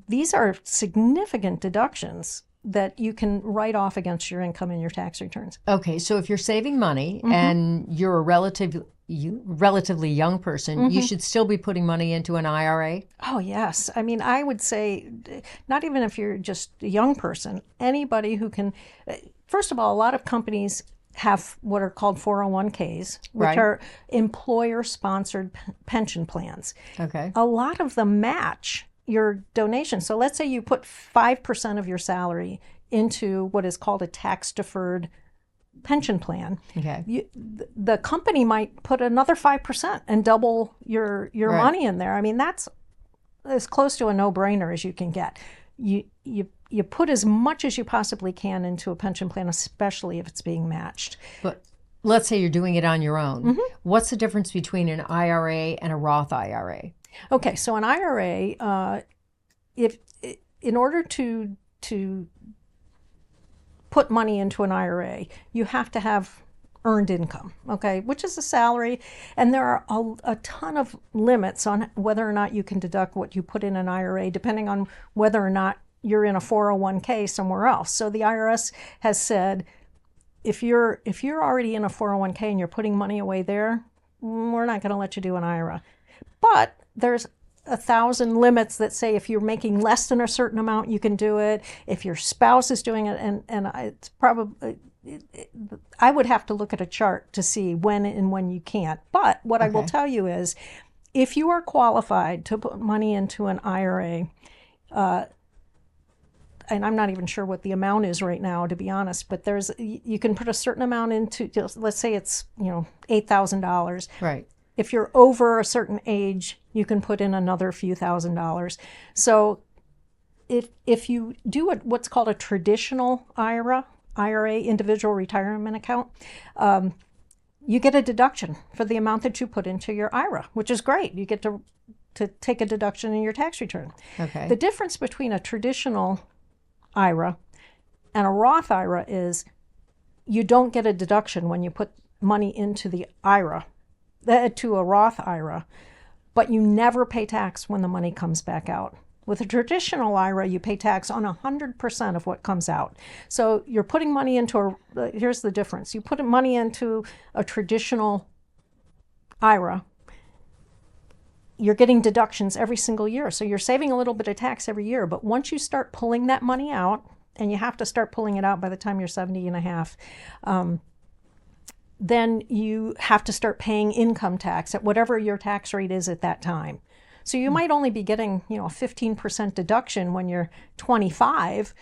these are significant deductions that you can write off against your income in your tax returns. Okay, so if you're saving money and you're a relatively young person, you should still be putting money into an IRA? Oh, yes. I mean, I would say not even if you're just a young person, anybody who can. First of all, a lot of companies have what are called 401ks, which are employer-sponsored pension plans. Okay. A lot of them match your donation. So let's say you put 5% of your salary into what is called a tax-deferred pension plan. Okay. The company might put another 5% and double your money in there. I mean, that's as close to a no-brainer as you can get. You put as much as you possibly can into a pension plan, especially if it's being matched. But let's say you're doing it on your own. What's the difference between an IRA and a Roth IRA? Okay, so an IRA, if in order to put money into an IRA, you have to have earned income, okay, which is a salary, and there are a ton of limits on whether or not you can deduct what you put in an IRA, depending on whether or not you're in a 401k somewhere else. So the IRS has said, if you're already in a 401k and you're putting money away there, we're not going to let you do an IRA. But there's 1,000 limits that say if you're making less than a certain amount, you can do it. If your spouse is doing it, and it's probably, I would have to look at a chart to see when you can't. But what I will tell you is, if you are qualified to put money into an IRA, and I'm not even sure what the amount is right now, to be honest, but you can put a certain amount into, let's say it's, $8,000. Right. If you're over a certain age, you can put in another few $1,000s. So if you do what's called a traditional IRA, individual retirement account, you get a deduction for the amount that you put into your IRA, which is great. You get to take a deduction in your tax return. Okay. The difference between a traditional IRA and a Roth IRA is you don't get a deduction when you put money into the IRA, to a Roth IRA, but you never pay tax when the money comes back out. With a traditional IRA, you pay tax on 100% of what comes out. So you're putting money into here's the difference. You put money into a traditional IRA, you're getting deductions every single year. So you're saving a little bit of tax every year. But once you start pulling that money out, and you have to start pulling it out by the time you're 70 and a half, then you have to start paying income tax at whatever your tax rate is at that time. So you might only be getting, a 15% deduction when you're 25,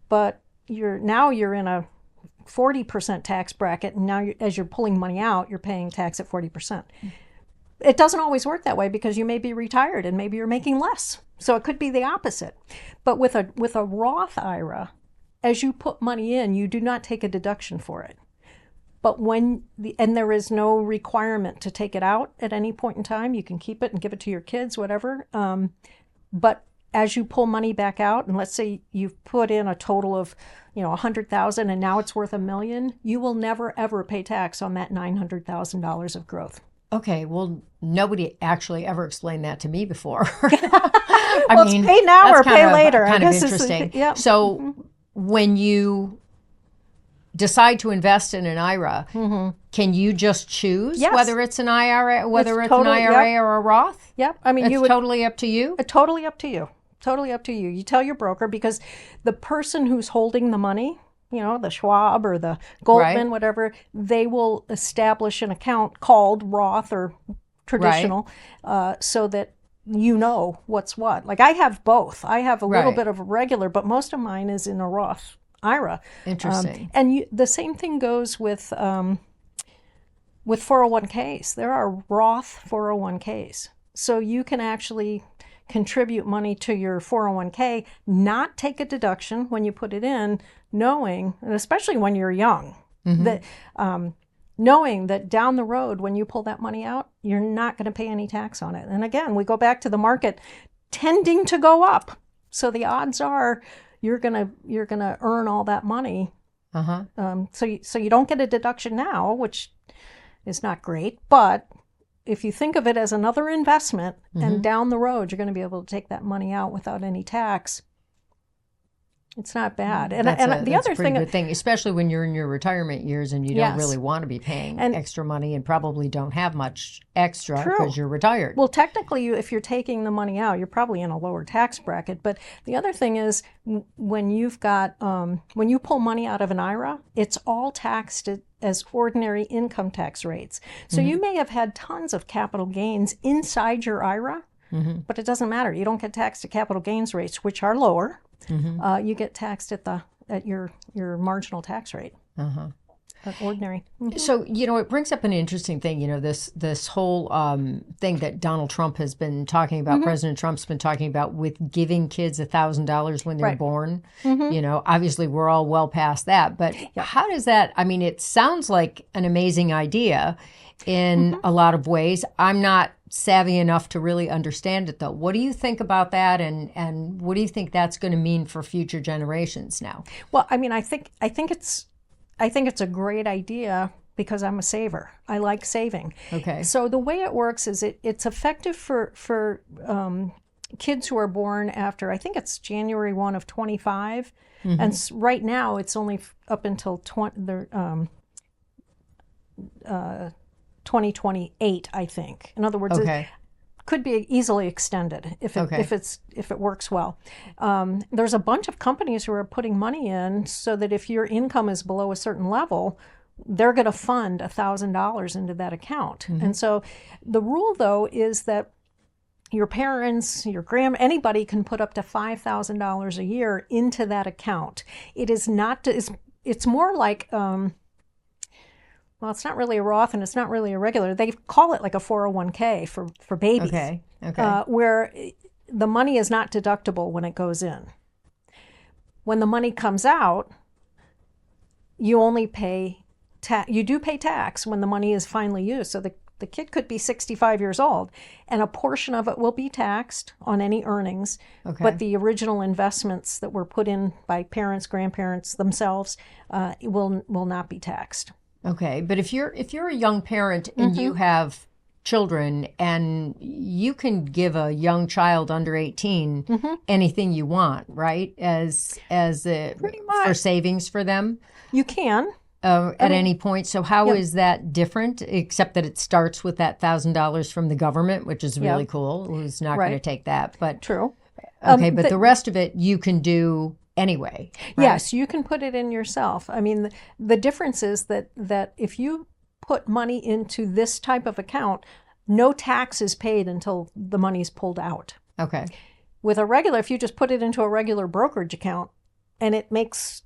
but you're in a 40% tax bracket, and now as you're pulling money out, you're paying tax at 40%. It doesn't always work that way because you may be retired and maybe you're making less. So it could be the opposite. But with a Roth IRA, as you put money in, you do not take a deduction for it. But and there is no requirement to take it out at any point in time. You can keep it and give it to your kids, whatever. But as you pull money back out, and let's say you've put in a total of, $100,000 and now it's worth $1 million, you will never ever pay tax on that $900,000 of growth. Okay, well, nobody actually ever explained that to me before. It's pay now or pay later. Kind of interesting. Yeah. So when you decide to invest in an IRA, can you just choose whether it's an IRA, or a Roth? Yep. I mean, it's totally up to you? Totally up to you. Totally up to you. You tell your broker, because the person who's holding the money, the Schwab or the Goldman, whatever, they will establish an account called Roth or traditional, so that you know what's what. Like I have both. I have a little bit of a regular, but most of mine is in a Roth IRA. Interesting. And the same thing goes with 401ks. There are Roth 401ks. So you can actually contribute money to your 401k, not take a deduction when you put it in, knowing, and especially when you're young, that knowing that down the road when you pull that money out, you're not going to pay any tax on it. And again, we go back to the market tending to go up. So the odds are you're gonna earn all that money. So you don't get a deduction now, which is not great, but if you think of it as another investment, and down the road you're going to be able to take that money out without any tax, it's not bad. And the other thing, good thing, especially when you're in your retirement years and you don't really want to be paying extra money and probably don't have much extra because you're retired. Well, technically, if you're taking the money out, you're probably in a lower tax bracket. But the other thing is, when you've got when you pull money out of an IRA, it's all taxed as ordinary income tax rates. So you may have had tons of capital gains inside your IRA, but it doesn't matter. You don't get taxed at capital gains rates, which are lower. You get taxed at your marginal tax rate. ordinary. So, it brings up an interesting thing, this whole thing that Donald Trump has been talking about, President Trump's been talking about with giving kids $1,000 when they're born. Obviously we're all well past that, but how does that, it sounds like an amazing idea in a lot of ways. I'm not savvy enough to really understand it though. What do you think about that, and what do you think that's going to mean for future generations now? Well, I think it's a great idea because I'm a saver. I like saving. Okay. So the way it works is it's effective for kids who are born after, I think it's January 1 of 25. And right now it's only up until 2028, I think. In other words, it could be easily extended if it works well. There's a bunch of companies who are putting money in so that if your income is below a certain level, they're going to fund $1,000 into that account. And so the rule, though, is that your parents, your anybody can put up to $5,000 a year into that account. It is not. It's more like. Well, it's not really a Roth and it's not really a regular. They call it like a 401k for babies. Okay. Where the money is not deductible when it goes in. When the money comes out, you only pay you do pay tax when the money is finally used. So the kid could be 65 years old and a portion of it will be taxed on any earnings. But the original investments that were put in by parents, grandparents themselves will not be taxed. Okay, but if you're a young parent and you have children and you can give a young child under 18 anything you want, right? As Pretty much. For savings for them? You can. At any point. So how is that different, except that it starts with that $1,000 from the government, which is really cool. Who's not going to take that? But true. Okay, but the rest of it you can do anyway. Right? Yes, you can put it in yourself. The difference is that if you put money into this type of account, no tax is paid until the money's pulled out. Okay. With a regular, if you just put it into a regular brokerage account and it makes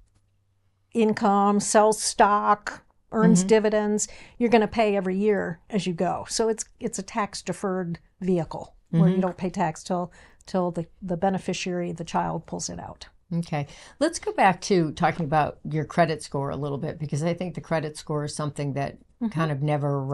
income, sells stock, earns dividends, you're going to pay every year as you go. So it's a tax deferred vehicle where you don't pay tax till the beneficiary, the child, pulls it out. Okay. Let's go back to talking about your credit score a little bit, because I think the credit score is something that kind of never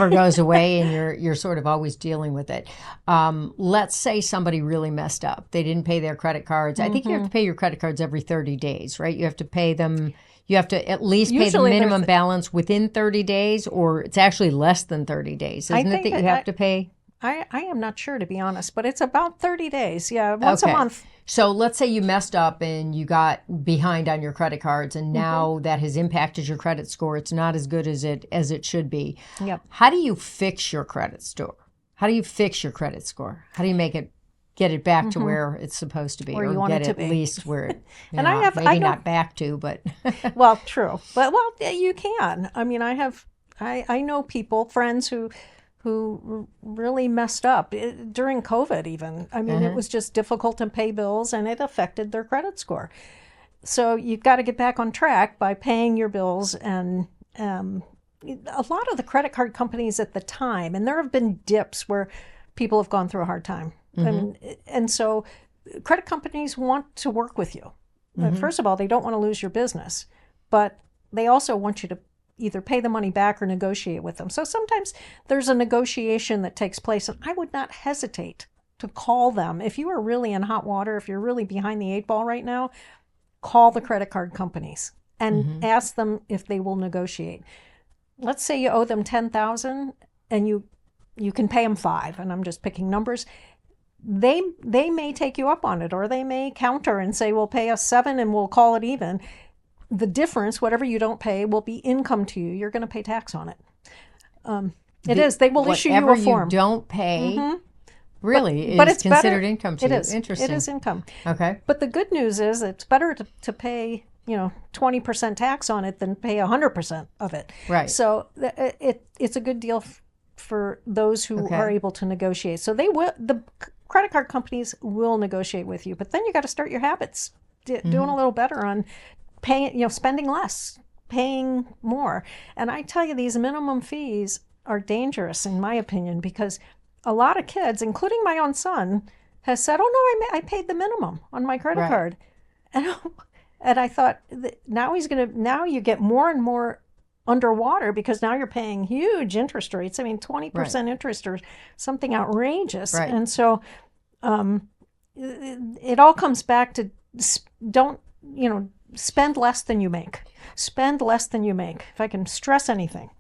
goes away, and you're sort of always dealing with it. Let's say somebody really messed up. They didn't pay their credit cards. I think you have to pay your credit cards every 30 days, right? You have to pay them. You have to at least pay the minimum balance within 30 days, or it's actually less than 30 days, isn't it, that you have to pay? I am not sure, to be honest, but it's about 30 days. Yeah, once a month. So let's say you messed up and you got behind on your credit cards, and now that has impacted your credit score. It's not as good as it should be. Yep. How do you fix your credit score? How do you fix your credit score? How do you get it back to where it's supposed to be, or you want get it to at be. least where it, and maybe not back to, but well, true, but you can. I know people, friends who really messed up during COVID even. It was just difficult to pay bills and it affected their credit score. So you've got to get back on track by paying your bills. And a lot of the credit card companies at the time, and there have been dips where people have gone through a hard time. And so credit companies want to work with you. First of all, they don't want to lose your business, but they also want you to either pay the money back or negotiate with them. So sometimes there's a negotiation that takes place, and I would not hesitate to call them. If you are really in hot water, if you're really behind the 8 ball right now, call the credit card companies and ask them if they will negotiate. Let's say you owe them $10,000 and you can pay them $5,000, and I'm just picking numbers. They may take you up on it, or they may counter and say, well, pay us $7,000 and we'll call it even. The difference, whatever you don't pay, will be income to you. You're going to pay tax on it. They will issue you a form. Whatever you don't pay, really, but is it's considered better. income to you. It is. Interesting. It is income. Okay. But the good news is it's better to pay 20% tax on it than pay 100% of it. Right. So it's a good deal for those who are able to negotiate. So the credit card companies will negotiate with you, but then you got to start your habits doing a little better on paying, spending less, paying more. And I tell you, these minimum fees are dangerous, in my opinion, because a lot of kids, including my own son, has said, "Oh no, I paid the minimum on my credit Right. card," and I thought, now you get more and more underwater because now you're paying huge interest rates. I mean, 20% interest or something outrageous. Right. And so, it all comes back to don't, spend less than you make. Spend less than you make. If I can stress anything.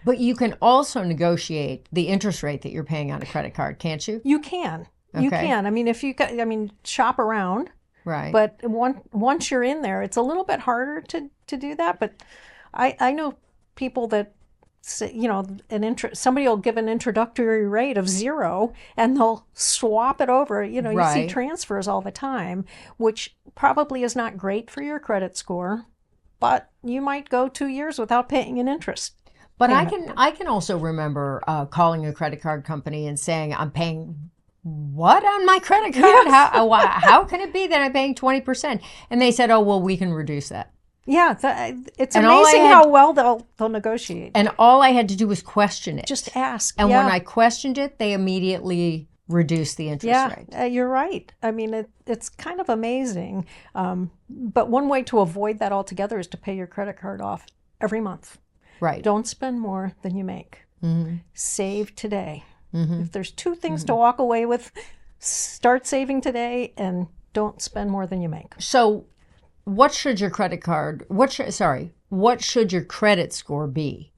But you can also negotiate the interest rate that you're paying on a credit card, can't you? You can. You Okay. can. I mean, shop around. Right. But once you're in there, it's a little bit harder to do that. But I know people that say, somebody will give an introductory rate of 0 and they'll swap it over. You see Right. transfers all the time, which probably is not great for your credit score, but you might go 2 years without paying an interest. But payment. I can also remember calling a credit card company and saying, I'm paying what on my credit card? Yes. How can it be that I'm paying 20%? And they said, oh, well, we can reduce that. Yeah, it's And all I amazing had- how well they'll negotiate. And all I had to do was question it. Just ask. And yeah. when I questioned it, they immediately reduced the interest rate. You're right. I mean, it's kind of amazing. But one way to avoid that altogether is to pay your credit card off every month. Right. Don't spend more than you make. Mm-hmm. Save today. Mm-hmm. If there's 2 things to walk away with, start saving today and don't spend more than you make. So what should your credit score be?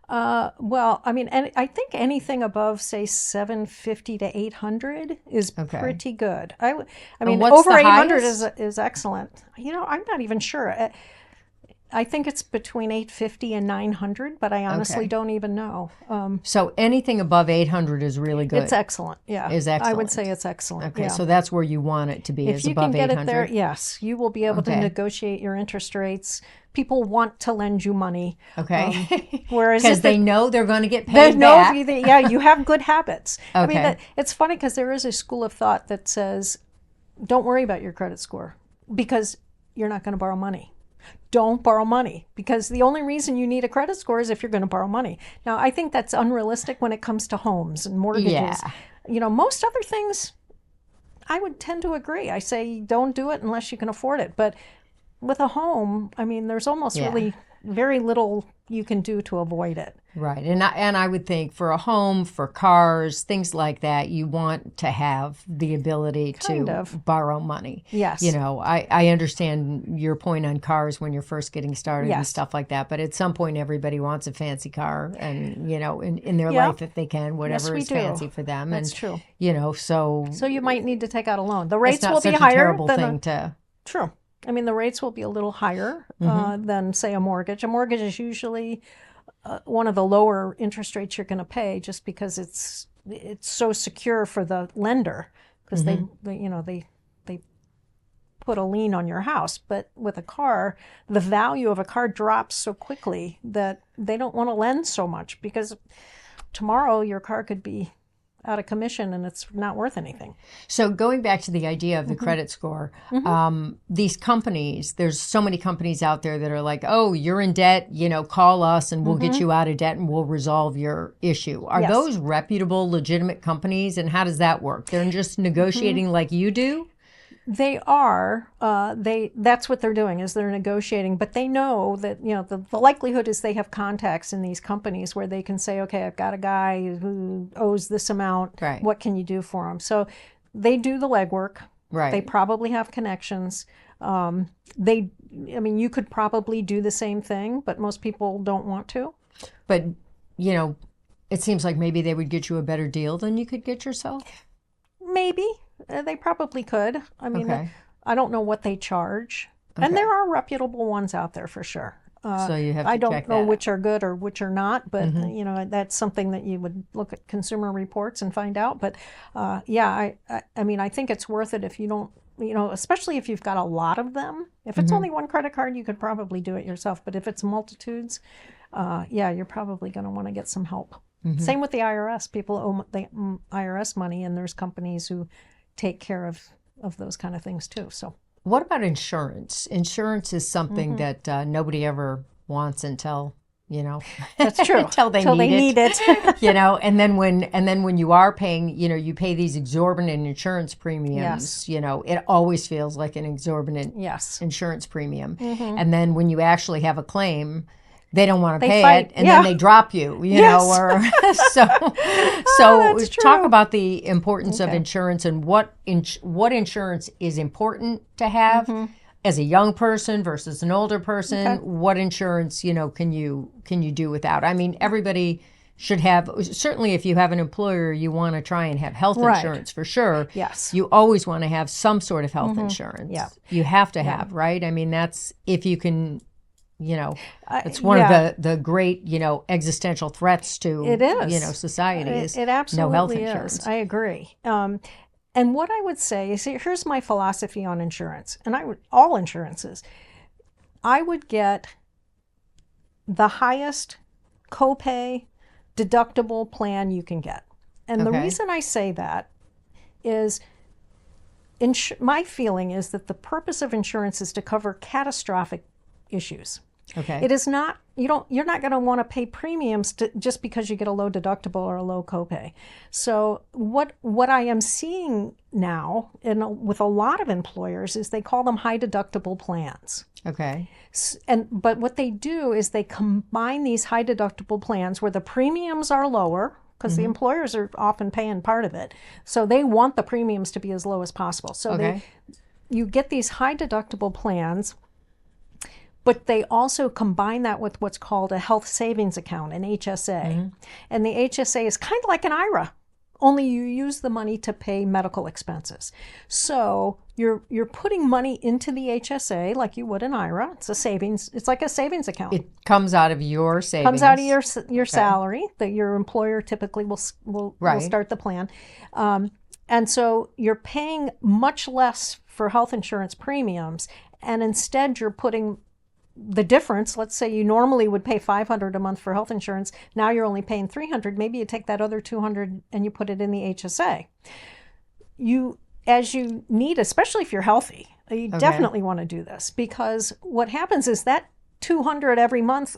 Well, I mean, and I think anything above, say, 750 to 800 is Okay. pretty good. I mean, what's over the 800 highest? is excellent. I'm not even sure. I think it's between 850 and 900, but I honestly Okay. don't even know. So anything above 800 is really good. It's excellent. Yeah, Is I excellent. would say it's excellent. Okay, yeah. so that's where you want it to be, If is you above can get 800. it there, yes, you will be able to Okay. negotiate your interest rates. People want to lend you money. Okay. Whereas Because if they know they're going to get They paid know, back. you have good habits. I mean, Okay. it's funny because there is a school of thought that says, don't worry about your credit score because you're not going to borrow money. Don't borrow money because the only reason you need a credit score is if you're going to borrow money. Now, I think that's unrealistic when it comes to homes and mortgages. Yeah. Most other things, I would tend to agree. I say don't do it unless you can afford it. But with a home, I mean, there's almost Yeah. really very little you can do to avoid it. Right. And I would think for a home, for cars, things like that, you want to have the ability Kind to of. borrow money. Yes. I understand your point on cars when you're first getting started and Yes. stuff like that. But at some point, everybody wants a fancy car and, in their Yeah. life, if they can, whatever we is do. fancy for them. That's and, true. So So you might need to take out a loan. The it's rates not will such be a higher terrible than thing to... True. I mean, the rates will be a little higher than, say, a mortgage. A mortgage is usually one of the lower interest rates you're going to pay, just because it's so secure for the lender, because they put a lien on your house. But with a car, the value of a car drops so quickly that they don't want to lend so much, because tomorrow your car could be out of commission and it's not worth anything. So going back to the idea of the credit score, these companies, there's so many companies out there that are like, oh, you're in debt, call us and we'll get you out of debt and we'll resolve your issue. Are Yes. those reputable, legitimate companies? And how does that work? They're just negotiating like you do? They are. That's what they're doing, is they're negotiating. But they know that the likelihood is they have contacts in these companies where they can say, okay, I've got a guy who owes this amount. Right. What can you do for him? So they do the legwork. Right. They probably have connections. You could probably do the same thing, but most people don't want to. But, it seems like maybe they would get you a better deal than you could get yourself. Maybe. They probably could. I mean, Okay. I don't know what they charge. Okay. And there are reputable ones out there for sure. So you have to I don't check know that. which are good or which are not, but that's something that you would look at Consumer Reports and find out. But I think it's worth it if you don't, especially if you've got a lot of them. If it's only one credit card, you could probably do it yourself. But if it's multitudes, you're probably going to want to get some help. Same with the IRS. People owe the IRS money, and there's companies who take care of those kind of things too. So What about insurance? Insurance is something that nobody ever wants until, That's true. until they need it. And then when you are paying, you pay these exorbitant insurance premiums. It always feels like an exorbitant insurance premium. And then when you actually have a claim, they don't want to pay fight. it, and then they drop you, or so. That's true. Talk about the importance of insurance and what insurance is important to have as a young person versus an older person. Okay. What insurance, can you do without? I mean, everybody should have. Certainly, if you have an employer, you want to try and have health insurance for sure. Yes. You always want to have some sort of health insurance. Yeah. You have to have, right? I mean, that's if you can. It's one of the great, existential threats to, it is. Society is it absolutely no health insurance. is. I agree. And what I would say is, here's my philosophy on insurance, and all insurances. I would get the highest copay deductible plan you can get. And the reason I say that is my feeling is that the purpose of insurance is to cover catastrophic issues. Okay. It is not, you're not going to want to pay premiums just because you get a low deductible or a low copay. So what I am seeing now with a lot of employers is they call them high deductible plans. Okay. But what they do is they combine these high deductible plans where the premiums are lower, because the employers are often paying part of it. So they want the premiums to be as low as possible. So you get these high deductible plans, but they also combine that with what's called a health savings account, an HSA. And the HSA is kind of like an IRA, only you use the money to pay medical expenses. So you're putting money into the HSA like you would an IRA. It's a savings. It's like a savings account. It comes out of your savings. Comes out of your salary that your employer typically will start the plan. And so you're paying much less for health insurance premiums, and instead you're putting the difference. Let's say you normally would pay $500 a month for health insurance. Now you're only paying $300. Maybe you take that other $200 and you put it in the HSA. As you need, especially if you're healthy, you definitely want to do this, because what happens is that $200 every month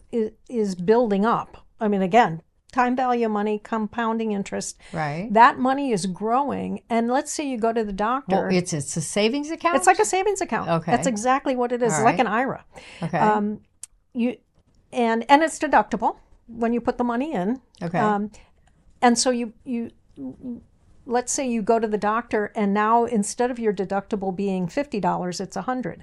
is building up. I mean, again, time value of money, compounding interest. Right. That money is growing. And let's say you go to the doctor. Well, it's a savings account? It's like a savings account. Okay. That's exactly what it is. It's like an IRA. Okay. And it's deductible when you put the money in. Okay. And so you let's say you go to the doctor, and now instead of your deductible being $50, it's $100.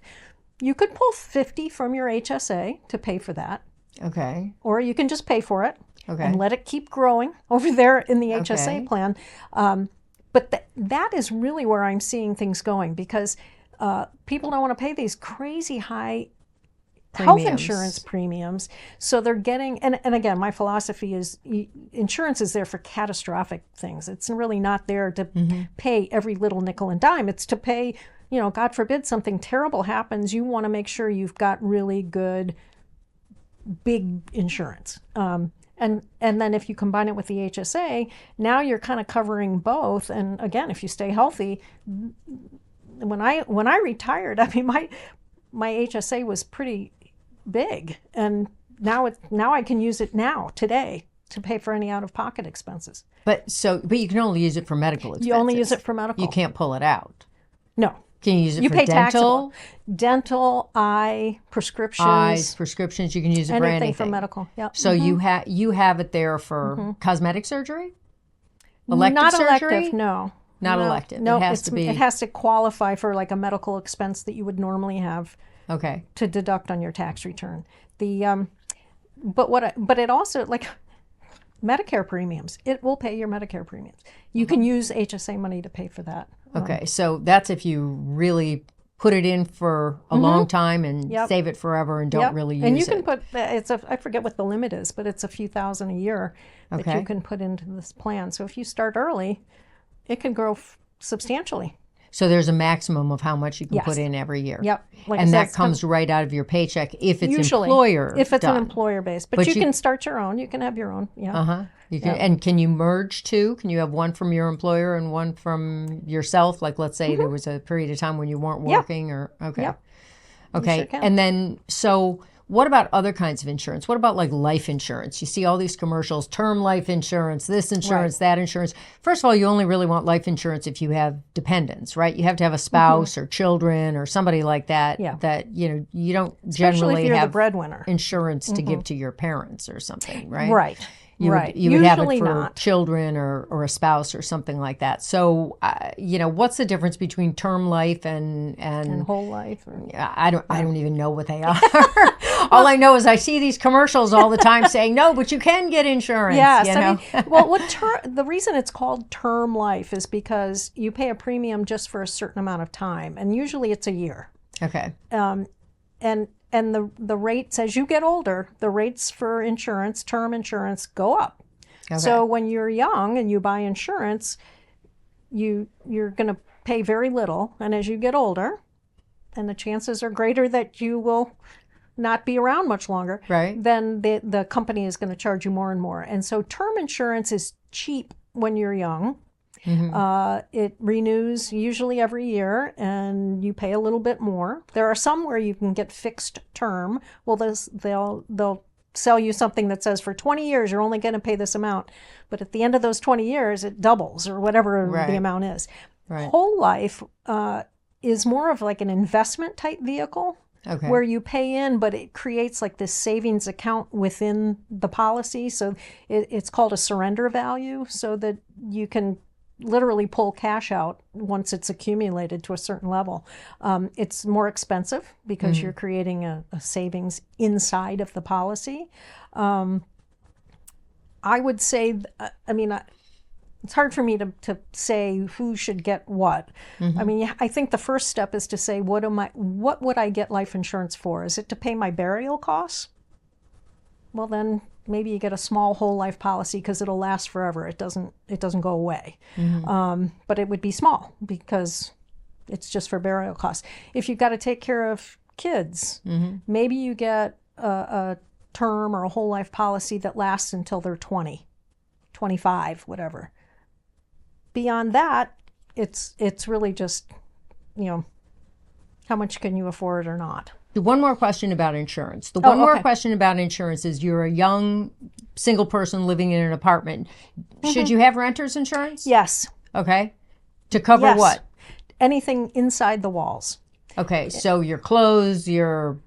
You could pull $50 from your HSA to pay for that. Okay. Or you can just pay for it. Okay. And let it keep growing over there in the HSA plan. But that is really where I'm seeing things going, because people don't want to pay these crazy high health insurance premiums. So they're getting, and again, my philosophy is insurance is there for catastrophic things. It's really not there to pay every little nickel and dime. It's to pay, God forbid something terrible happens, you want to make sure you've got really good, big insurance. And then if you combine it with the HSA, now you're kind of covering both. And again, if you stay healthy, when I retired, I mean, my HSA was pretty big, and now I can use it today to pay for any out-of-pocket expenses. But you can only use it for medical expenses. You only use it for medical. You can't pull it out. No. Can you use it for pay dental? Dental, eye, prescriptions. Eyes, prescriptions. You can use it for anything. For medical. Yep. So you have it there for cosmetic surgery, elective Not surgery. Elective, no. Not elective. No, it has to be. It has to qualify for like a medical expense that you would normally have. Okay. To deduct on your tax return. But it also, like Medicare premiums, it will pay your Medicare premiums. You can use HSA money to pay for that. Okay, so that's if you really put it in for a long time and save it forever and don't really use it. And you can put, I forget what the limit is, but it's a few thousand a year that you can put into this plan. So if you start early, it can grow substantially. So there's a maximum of how much you can Yes. put in every year. Yep. Like I And said, that it's comes right out of your paycheck if it's usually employer if it's done. an employer based, but you can start your own. You can have your own. Yeah. Uh-huh. You can, and can you merge two? Can you have one from your employer and one from yourself? Like, let's say there was a period of time when you weren't working, or okay, Yep. okay. sure can. And then, so what about other kinds of insurance? What about like life insurance? You see all these commercials: term life insurance, this insurance, that insurance. First of all, you only really want life insurance if you have dependents, right? You have to have a spouse or children or somebody like that. Yeah. That you don't Especially generally if you're have the breadwinner. insurance to give to your parents or something, right? Right. You right. would, you would have it Usually for not. children or a spouse or something like that. So, what's the difference between term life and Whole life. Or... I don't even know what they are. All I know is I see these commercials all the time saying, no, but you can get insurance. Yes. You know? I mean, well, the reason it's called term life is because you pay a premium just for a certain amount of time, and usually it's a year. Okay. And the rates, as you get older, the rates for insurance, term insurance, go up. Okay. So when you're young and you buy insurance, you're going to pay very little. And as you get older, and the chances are greater that you will not be around much longer, right, then the company is going to charge you more and more. And so term insurance is cheap when you're young. It renews usually every year, and you pay a little bit more. There are some where you can get fixed term. Well, they'll sell you something that says for 20 years you're only going to pay this amount, but at the end of those 20 years it doubles or whatever the amount is. Right. Whole life is more of like an investment type vehicle. Okay. Where you pay in, but it creates like this savings account within the policy. So it's called a surrender value, so that you can literally pull cash out once it's accumulated to a certain level. It's more expensive because you're creating a savings inside of the policy. I would say, it's hard for me to say who should get what. I mean, I think the first step is to say, what would I get life insurance for? Is it to pay my burial costs? Well, then maybe you get a small whole life policy because it'll last forever. It doesn't go away. But it would be small because it's just for burial costs. If you've got to take care of kids, maybe you get a term or a whole life policy that lasts until they're 20, 25, whatever. Beyond that, it's really just, how much can you afford or not? One more question about insurance. The one more question about insurance is you're a young single person living in an apartment. Should you have renter's insurance? Yes. Okay. To cover what? Anything inside the walls. Okay. So your clothes, your...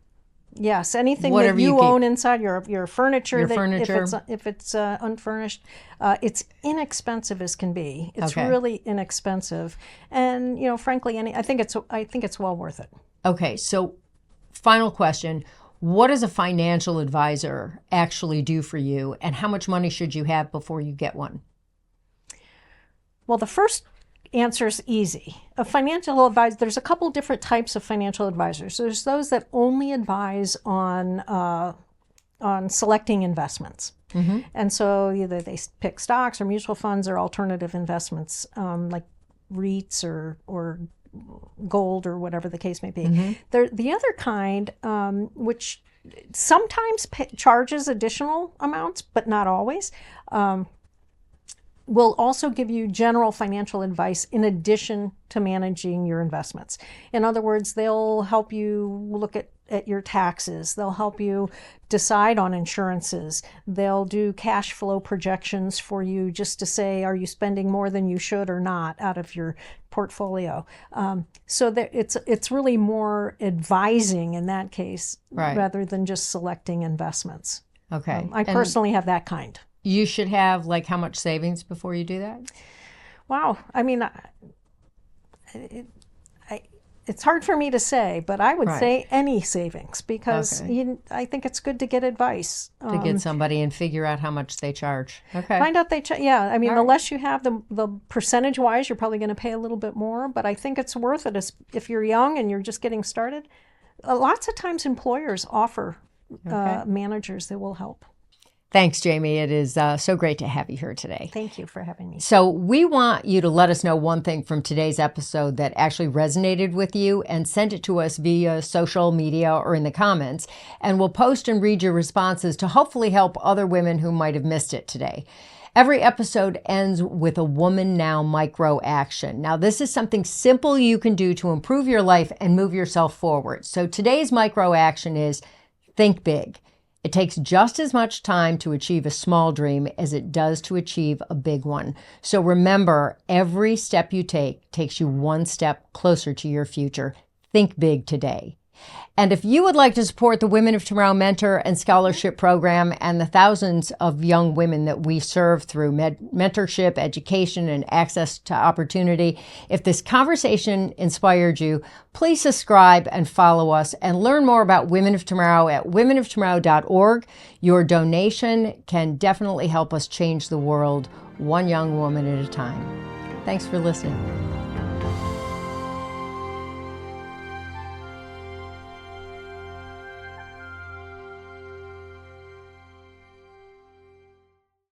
Yes, anything whatever that you keep. own inside your furniture. Your furniture. If it's unfurnished, it's inexpensive as can be. It's Okay. really inexpensive, and frankly, I think it's well worth it. Okay, so final question. What does a financial advisor actually do for you, and how much money should you have before you get one? Well, the first answer is easy. A financial advisor, there's a couple different types of financial advisors. There's those that only advise on selecting investments. And so either they pick stocks or mutual funds or alternative investments, like REITs or gold or whatever the case may be. The other kind, which sometimes charges additional amounts, but not always, will also give you general financial advice in addition to managing your investments. In other words, they'll help you look at your taxes. They'll help you decide on insurances. They'll do cash flow projections for you just to say, are you spending more than you should or not out of your portfolio? So that it's really more advising in that case, rather than just selecting investments. Okay. I personally have that kind. You should have like how much savings before you do that? Wow. I mean, it's hard for me to say, but I would say any savings because I think it's good to get advice. To get somebody and figure out how much they charge. Okay. Find out I mean, the less you have, the percentage-wise, you're probably going to pay a little bit more, but I think it's worth it if you're young and you're just getting started. Lots of times employers offer managers that will help. Thanks, Jamie. It is so great to have you here today. Thank you for having me. So we want you to let us know one thing from today's episode that actually resonated with you, and send it to us via social media or in the comments. And we'll post and read your responses to hopefully help other women who might have missed it today. Every episode ends with a Woman Now micro action. Now, this is something simple you can do to improve your life and move yourself forward. So today's micro action is think big. It takes just as much time to achieve a small dream as it does to achieve a big one. So remember, every step you take takes you one step closer to your future. Think big today. And if you would like to support the Women of Tomorrow Mentor and Scholarship Program and the thousands of young women that we serve through mentorship, education, and access to opportunity, if this conversation inspired you, please subscribe and follow us and learn more about Women of Tomorrow at womenoftomorrow.org. Your donation can definitely help us change the world one young woman at a time. Thanks for listening.